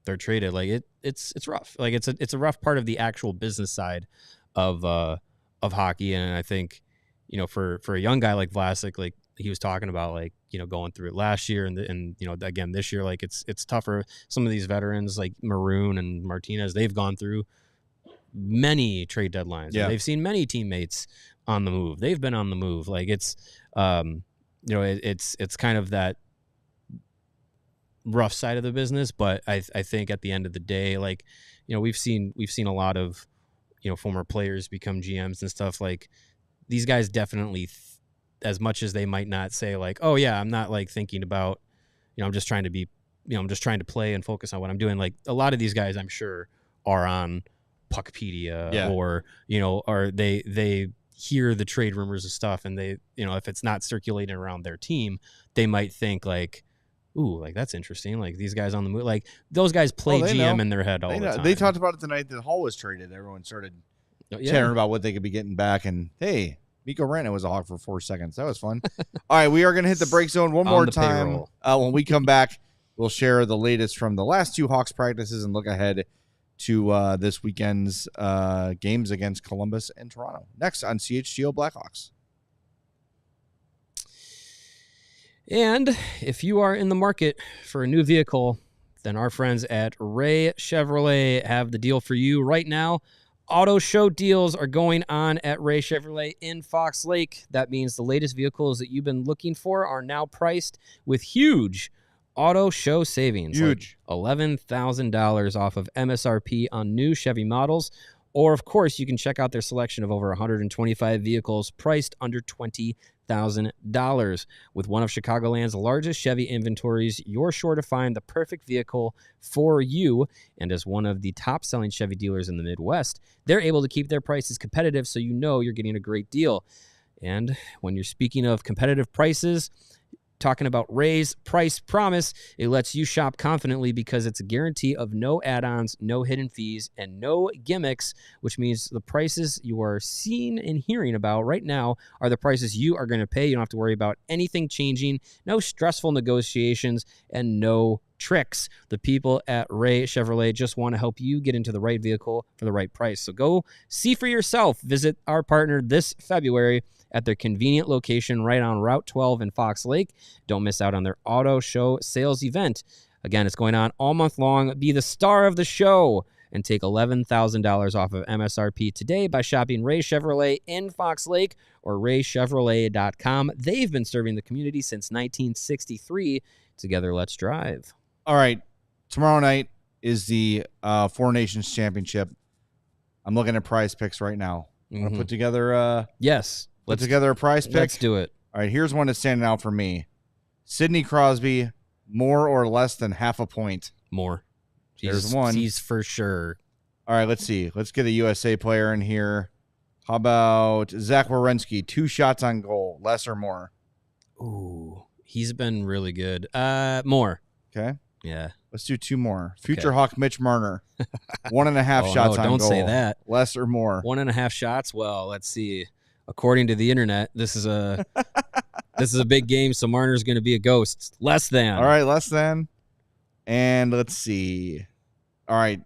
they're traded, like, it's rough. Like, it's a rough part of the actual business side of hockey. And I think, for a young guy like Vlasic, like he was talking about, like, going through it last year and again this year, like it's tougher. Some of these veterans like Maroon and Martinez, they've gone through many trade deadlines. Yeah. They've seen many teammates on the move. They've been on the move. Like it's it's kind of that rough side of the business, but I think at the end of the day, like, we've seen a lot of, former players become GMs and stuff. Like, these guys definitely, as much as they might not say like, oh yeah, I'm not like thinking about, I'm just trying to be, I'm just trying to play and focus on what I'm doing. Like, a lot of these guys, I'm sure, are on Puckpedia or, or they hear the trade rumors and stuff, and they, if it's not circulating around their team, they might think like, ooh, like that's interesting. Like, these guys on the move, like those guys play GM in their head all the time. They talked about it the night that Hall was traded. Everyone started chattering about what they could be getting back. And hey, Mikko Rantanen was a Hawk for 4 seconds. That was fun. All right, we are going to hit the break zone one more time. When we come back, we'll share the latest from the last 2 Hawks practices and look ahead to this weekend's games against Columbus and Toronto. Next on CHGO Blackhawks. And if you are in the market for a new vehicle, then our friends at Ray Chevrolet have the deal for you right now. Auto show deals are going on at Ray Chevrolet in Fox Lake. That means the latest vehicles that you've been looking for are now priced with huge auto show savings. Huge. Like $11,000 off of MSRP on new Chevy models. Or, of course, you can check out their selection of over 125 vehicles priced under $20,000. With one of Chicagoland's largest Chevy inventories, you're sure to find the perfect vehicle for you. And as one of the top-selling Chevy dealers in the Midwest, they're able to keep their prices competitive, so you know you're getting a great deal. And when you're speaking of competitive prices, talking about Ray's Price Promise, it lets you shop confidently because it's a guarantee of no add-ons, no hidden fees, and no gimmicks, which means the prices you are seeing and hearing about right now are the prices you are going to pay. You don't have to worry about anything changing, no stressful negotiations, and no tricks. The people at Ray Chevrolet just want to help you get into the right vehicle for the right price. So go see for yourself. Visit our partner this February at their convenient location right on Route 12 in Fox Lake. Don't miss out on their auto show sales event. Again, it's going on all month long. Be the star of the show and take $11,000 off of MSRP today by shopping Ray Chevrolet in Fox Lake or raychevrolet.com. They've been serving the community since 1963. Together, let's drive. All right, tomorrow night is the Four Nations Championship. I'm looking at prize picks right now. I'm going to put together Put together a prize pick. Let's do it. All right, here's one that's standing out for me. Sidney Crosby, more or less than half a point. More. There's one. He's for sure. All right, let's see. Let's get a USA player in here. How about Zach Werenski, 2 shots on goal, less or more? Ooh, he's been really good. More. Okay. Yeah. Let's do 2 more. Future Hawk Mitch Marner, 1.5 shots on goal. Don't say that. Less or more? 1.5 shots. Well, let's see. According to the internet, this is a big game, so Marner's going to be a ghost. Less than. All right, less than. And let's see. All right,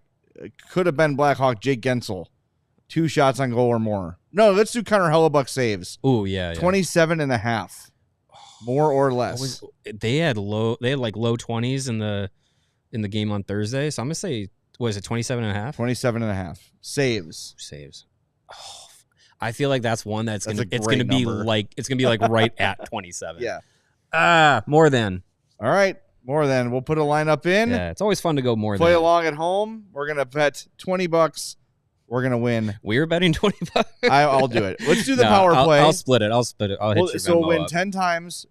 could have been Blackhawk Jake Gensel, 2 shots on goal or more. No, let's do Connor Hellebuck saves. Oh yeah, 27.5, more or less. They had low 20s in the game on Thursday. So I'm gonna say, was it 27.5? 27.5 saves. Oh, I feel like that's one it's gonna be like right at 27. Yeah. More than. All right, more than. We'll put a lineup in. Yeah, it's always fun to go more than. Play along at home. We're gonna bet $20. We're gonna win. We're betting $20. I'll do it. Let's do the power play. I'll split it. I'll hit your so we'll win up. 10 times.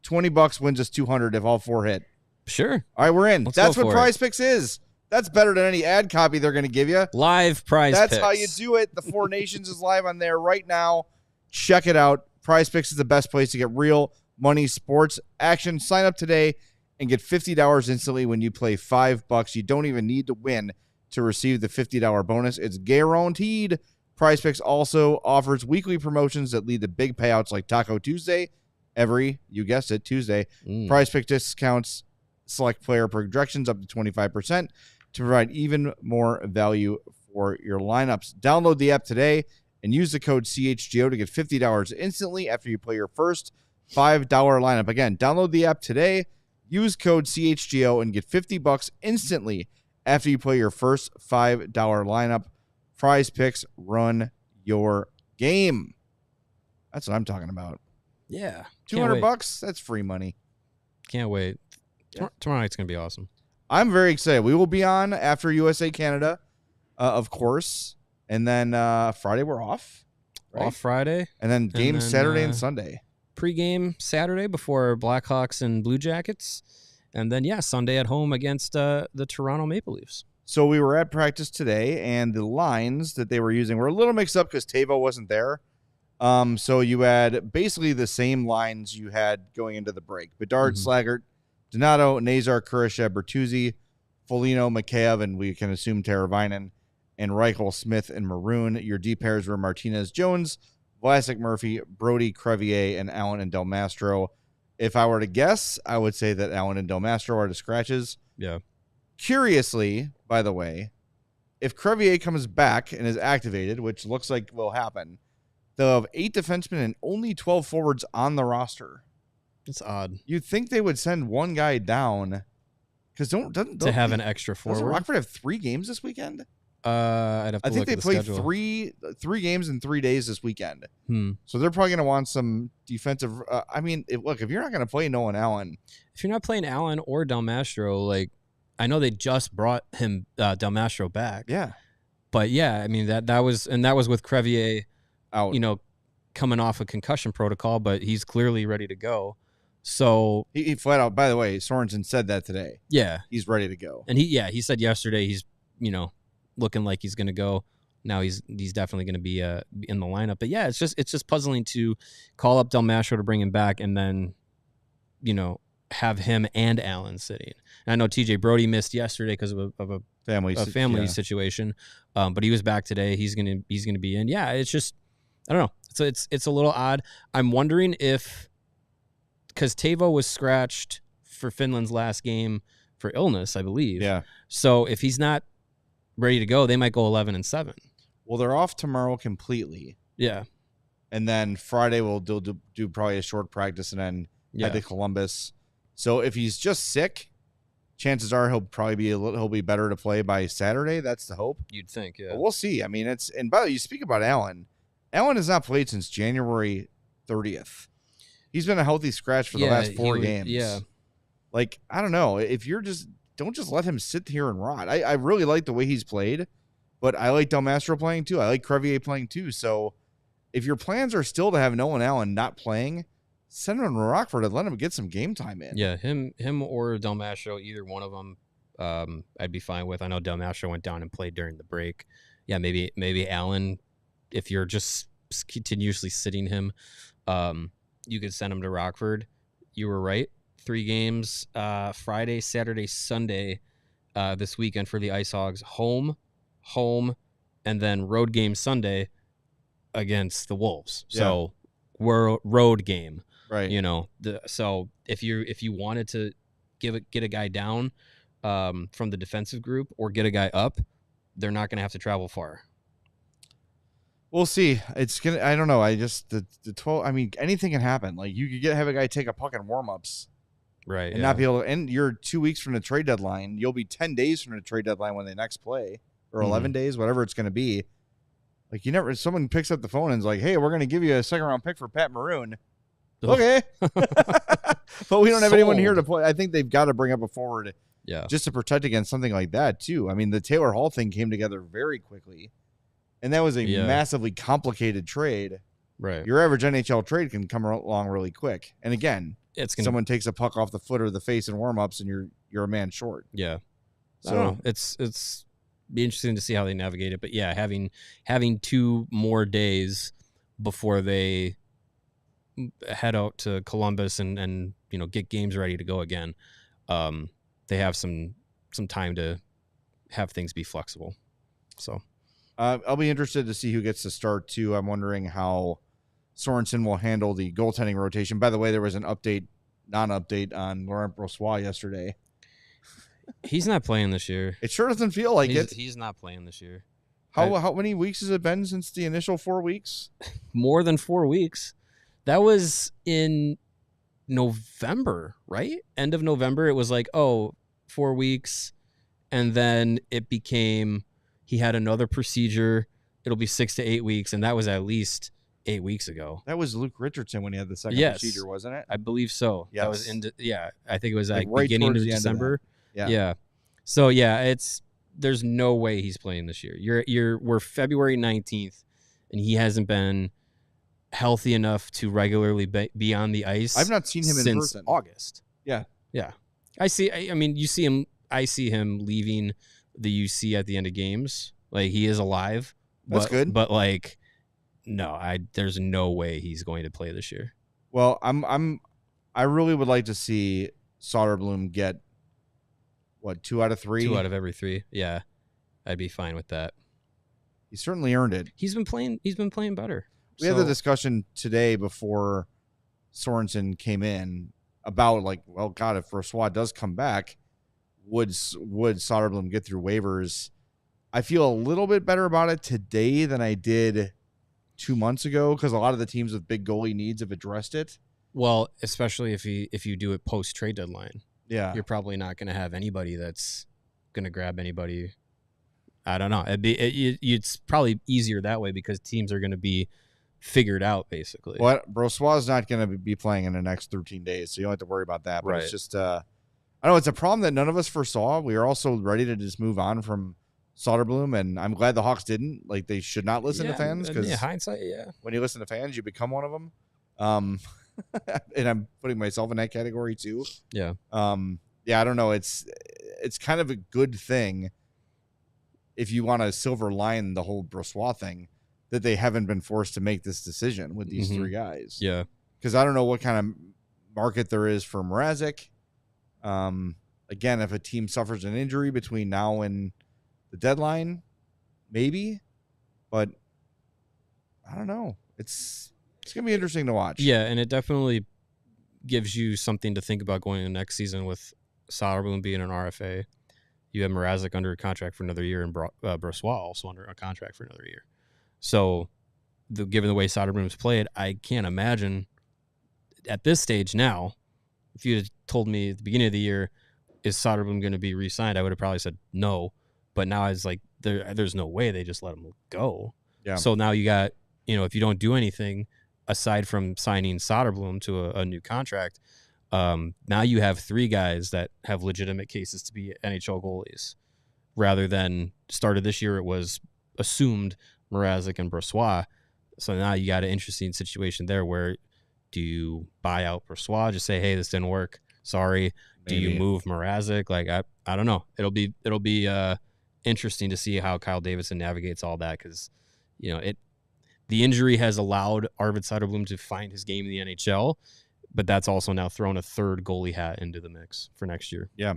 $20 wins us $200 if all 4 hit. Sure. All right, we're in. That's what Prize PrizePicks is. That's better than any ad copy they're going to give you. Live PrizePicks. That's how you do it. The Four Nations is live on there right now. Check it out. PrizePicks is the best place to get real money sports action. Sign up today and get $50 instantly when you play $5. You don't even need to win to receive the $50 bonus. It's guaranteed. PrizePicks also offers weekly promotions that lead to big payouts like Taco Tuesday. You guessed it, Tuesday. PrizePicks discounts select player projections up to 25% to provide even more value for your lineups. Download the app today and use the code CHGO to get $50 instantly after you play your first $5 lineup. Again, download the app today, use code CHGO, and get $50 instantly after you play your first $5 lineup. PrizePicks, run your game. That's what I'm talking about. Yeah. $200, that's free money. Can't wait. Yeah. Tomorrow night's going to be awesome. I'm very excited. We will be on after USA Canada, of course. And then Friday we're off. Right? Off Friday. And then games Saturday and Sunday. Pre-game Saturday before Blackhawks and Blue Jackets. And then, Sunday at home against the Toronto Maple Leafs. So we were at practice today, and the lines that they were using were a little mixed up because Tavo wasn't there. So you had basically the same lines you had going into the break. Bedard, Slaggert, Donato, Nazar, Kurashev, Bertuzzi, Foligno, Mikheyev, and we can assume Teravainen, and Reichel, Smith, and Maroon. Your D pairs were Martinez, Jones, Vlasic, Murphy, Brody, Crevier, and Allen and Del Mastro. If I were to guess, I would say that Allen and Del Mastro are the scratches. Yeah. Curiously, by the way, if Crevier comes back and is activated, which looks like will happen, they'll have 8 defensemen and only 12 forwards on the roster. It's odd. You'd think they would send one guy down because to have an extra forward. Doesn't Rockford have 3 games this weekend? I'd have to I think look they at the played schedule. three games in 3 days this weekend. So they're probably going to want some defensive. If you're not going to play Nolan Allen, if you're not playing Allen or Del Mastro, like I know they just brought him Del Mastro back. yeah, But I mean that was with Crevier out. Coming off a concussion protocol, but he's clearly ready to go. So He flat out. By the way, Sorensen said that today. Yeah, He's ready to go. and he said yesterday he's looking like he's going to go. Now he's definitely going to be in the lineup. But it's just puzzling to call up Del Mastro to bring him back and then have him and Allen sitting. And I know TJ Brody missed yesterday because of a family situation, but he was back today. He's gonna be in. It's just I don't know. So it's a little odd. I'm wondering if because Tavo was scratched for Finland's last game for illness, I believe. Yeah. So if he's not ready to go, they might go 11-7. Well, they're off tomorrow completely. Yeah. And then Friday we'll do probably a short practice and then head to Columbus. So if he's just sick, chances are he'll be better to play by Saturday. That's the hope. You'd think, yeah. But we'll see. I mean, and by the way, you speak about Allen. Allen has not played since January 30th. He's been a healthy scratch for the last 4 games. Yeah. Like, I don't know. If you're don't just let him sit here and rot. I really like the way he's played, but I like Del Mastro playing too. I like Crevier playing too. So if your plans are still to have Nolan Allen not playing, send him to Rockford and let him get some game time in. Yeah, him or Del Mastro, either one of them, I'd be fine with. I know Del Mastro went down and played during the break. Yeah, maybe Allen, if you're just continuously sitting him, you could send him to Rockford. You were right. 3 games, Friday, Saturday, Sunday, this weekend for the Ice Hogs. Home, and then road game Sunday against the Wolves. Yeah. So we're road game. Right. So if you wanted to get a guy down from the defensive group or get a guy up, they're not going to have to travel far. We'll see. I don't know. The 12. I mean, anything can happen. Like you could have a guy take a puck in warm-ups, right, and not be able to. And you're 2 weeks from the trade deadline. You'll be 10 days from the trade deadline when they next play, or 11 days, whatever it's going to be. Like someone picks up the phone and is like, "Hey, we're going to give you a 2nd-round pick for Pat Maroon." Okay, but we don't have anyone here to play. I think they've got to bring up a forward, just to protect against something like that too. I mean, the Taylor Hall thing came together very quickly, and that was a massively complicated trade. Right, your average NHL trade can come along really quick, and again, someone takes a puck off the foot or the face in warm-ups, and you're a man short. Yeah, so it's be interesting to see how they navigate it. But having 2 more days before they head out to Columbus and get games ready to go again, they have some time to have things be flexible. So I'll be interested to see who gets to start too. I'm wondering how Sorensen will handle the goaltending rotation. By the way, there was an non-update on Laurent Brossoit yesterday. He's not playing this year. It sure doesn't feel like it. He's not playing this year. How many weeks has it been since the initial 4 weeks? More than 4 weeks. That was in November, right? End of November, it was like, 4 weeks. And then it became, he had another procedure. It'll be 6 to 8 weeks. And that was at least 8 weeks ago. That was Luke Richardson when he had the second procedure, wasn't it? I believe so. Yes. That was I think it was like right beginning of towards the end of December. that. Yeah. So there's no way he's playing this year. We're February 19th and he hasn't been healthy enough to regularly be on the ice. I've not seen him in since person. August. Yeah. I see him leaving the UC at the end of games. Like, he is alive. That's good. But like, no, there's no way he's going to play this year. Well, I really would like to see Soderblom get 2 out of 3? 2 out of every 3. Yeah. I'd be fine with that. He certainly earned it. He's been playing better. We had the discussion today before Sorensen came in about, like, well, God, if Brossoit does come back, would Soderblom get through waivers? I feel a little bit better about it today than I did 2 months ago, because a lot of the teams with big goalie needs have addressed it. Well, especially if you do it post trade deadline. Yeah. You're probably not going to have anybody that's going to grab anybody. I don't know. It's probably easier that way because teams are going to be figured out, basically. But Brossoit is not going to be playing in the next 13 days, so you don't have to worry about that. But right. It's just, I know it's a problem that none of us foresaw. We are also ready to just move on from Soderblom, and I'm glad the Hawks didn't. Like, they should not listen to fans, because hindsight, when you listen to fans, you become one of them. And I'm putting myself in that category too. Yeah. I don't know. It's kind of a good thing if you want to silver line the whole Brossoit thing, that they haven't been forced to make this decision with these 3 guys. Yeah. Because I don't know what kind of market there is for Mrazek. Again, if a team suffers an injury between now and the deadline, maybe. But I don't know. It's going to be interesting to watch. Yeah, and it definitely gives you something to think about going into next season with Soderblom being an RFA. You have Mrazek under a contract for another year, and Brossoit also under a contract for another year. So, given the way Soderblom's played, I can't imagine at this stage now, if you had told me at the beginning of the year, is Soderblom going to be re-signed, I would have probably said no. But now it's like, there's no way they just let him go. Yeah. So now you got, if you don't do anything aside from signing Soderblom to a new contract, now you have 3 guys that have legitimate cases to be NHL goalies, rather than started this year it was assumed Mrazek and Brossoit. So now you got an interesting situation there where, do you buy out Brossoit, just say, hey, this didn't work, sorry? Maybe. Do you move Mrazek? Like, I don't know. It'll be interesting to see how Kyle Davidson navigates all that, because the injury has allowed Arvid Soderblom to find his game in the NHL, but that's also now thrown a 3rd goalie hat into the mix for next year. Yeah.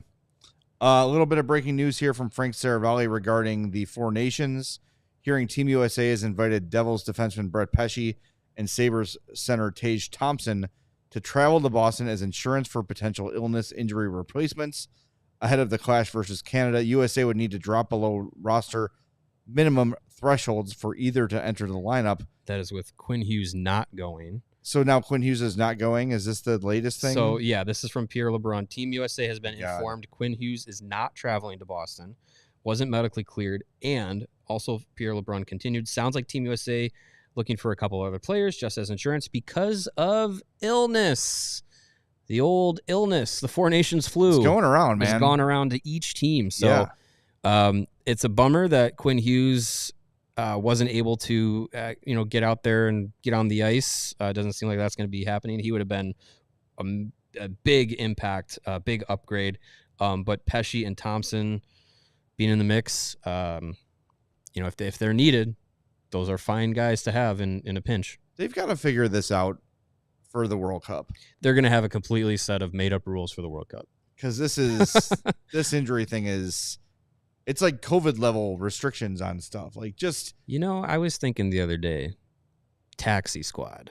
A little bit of breaking news here from Frank Saravalli regarding the 4 Nations. Hearing Team USA has invited Devils defenseman Brett Pesce and Sabres center Tage Thompson to travel to Boston as insurance for potential illness injury replacements. Ahead of the clash versus Canada, USA would need to drop below roster minimum thresholds for either to enter the lineup. That is with Quinn Hughes not going. So now Quinn Hughes is not going? Is this the latest thing? So, yeah, this is from Pierre LeBrun. Team USA has been informed Quinn Hughes is not traveling to Boston, wasn't medically cleared, and also Pierre LeBrun continued, sounds like Team USA looking for a couple other players just as insurance because of illness. The old illness, the 4 Nations flu. It's going around, man. It's gone around to each team. So it's a bummer that Quinn Hughes wasn't able to, get out there and get on the ice. Doesn't seem like that's going to be happening. He would have been a big impact, a big upgrade. But Pesce and Thompson being in the mix, if they're needed, those are fine guys to have in a pinch. They've got to figure this out for the World Cup. They're going to have a completely set of made-up rules for the World Cup. Because this injury thing is, it's like COVID level restrictions on stuff. Like, just, I was thinking the other day, taxi squad.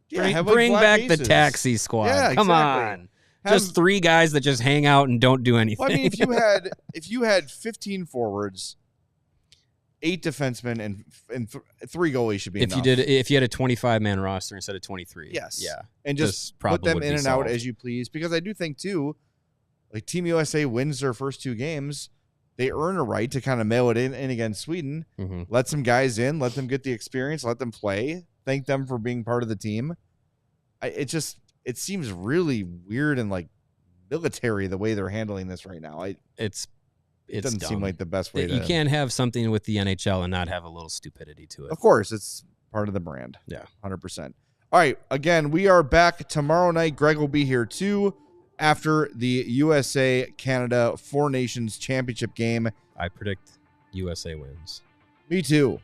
Yeah, bring back the taxi squad. Yeah, Come on. Just 3 guys that just hang out and don't do anything. Well, I mean, if you had 15 forwards, 8 defensemen and 3 goalies should be enough. If you had a 25-man roster instead of 23. Yes. Yeah. And just put them in and out as you please, because I do think too, like Team USA wins their first 2 games, they earn a right to kind of mail it in against Sweden. Mm-hmm. Let some guys in, let them get the experience, let them play. Thank them for being part of the team. It seems really weird and like military the way they're handling this right now. It doesn't seem like the best way. You can't have something with the NHL and not have a little stupidity to it. Of course, it's part of the brand. Yeah, 100%. All right, again, we are back tomorrow night. Greg will be here too after the USA-Canada 4 Nations Championship game. I predict USA wins. Me too.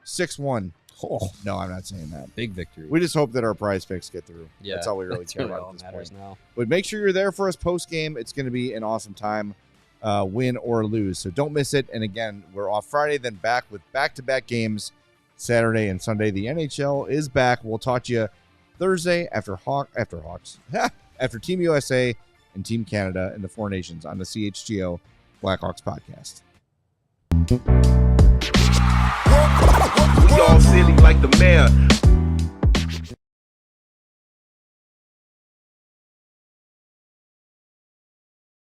6-1. Oh, no, I'm not saying that. Big victory. We just hope that our prize picks get through. Yeah, that's all we really care about all at this matters point. Now. But make sure you're there for us post-game. It's going to be an awesome time, win or lose. So don't miss it. And again, we're off Friday, then back with back-to-back games Saturday and Sunday. The NHL is back. We'll talk to you Thursday after Hawks, after Team USA and Team Canada in the 4 Nations on the CHGO Blackhawks Podcast. We all silly like the mayor.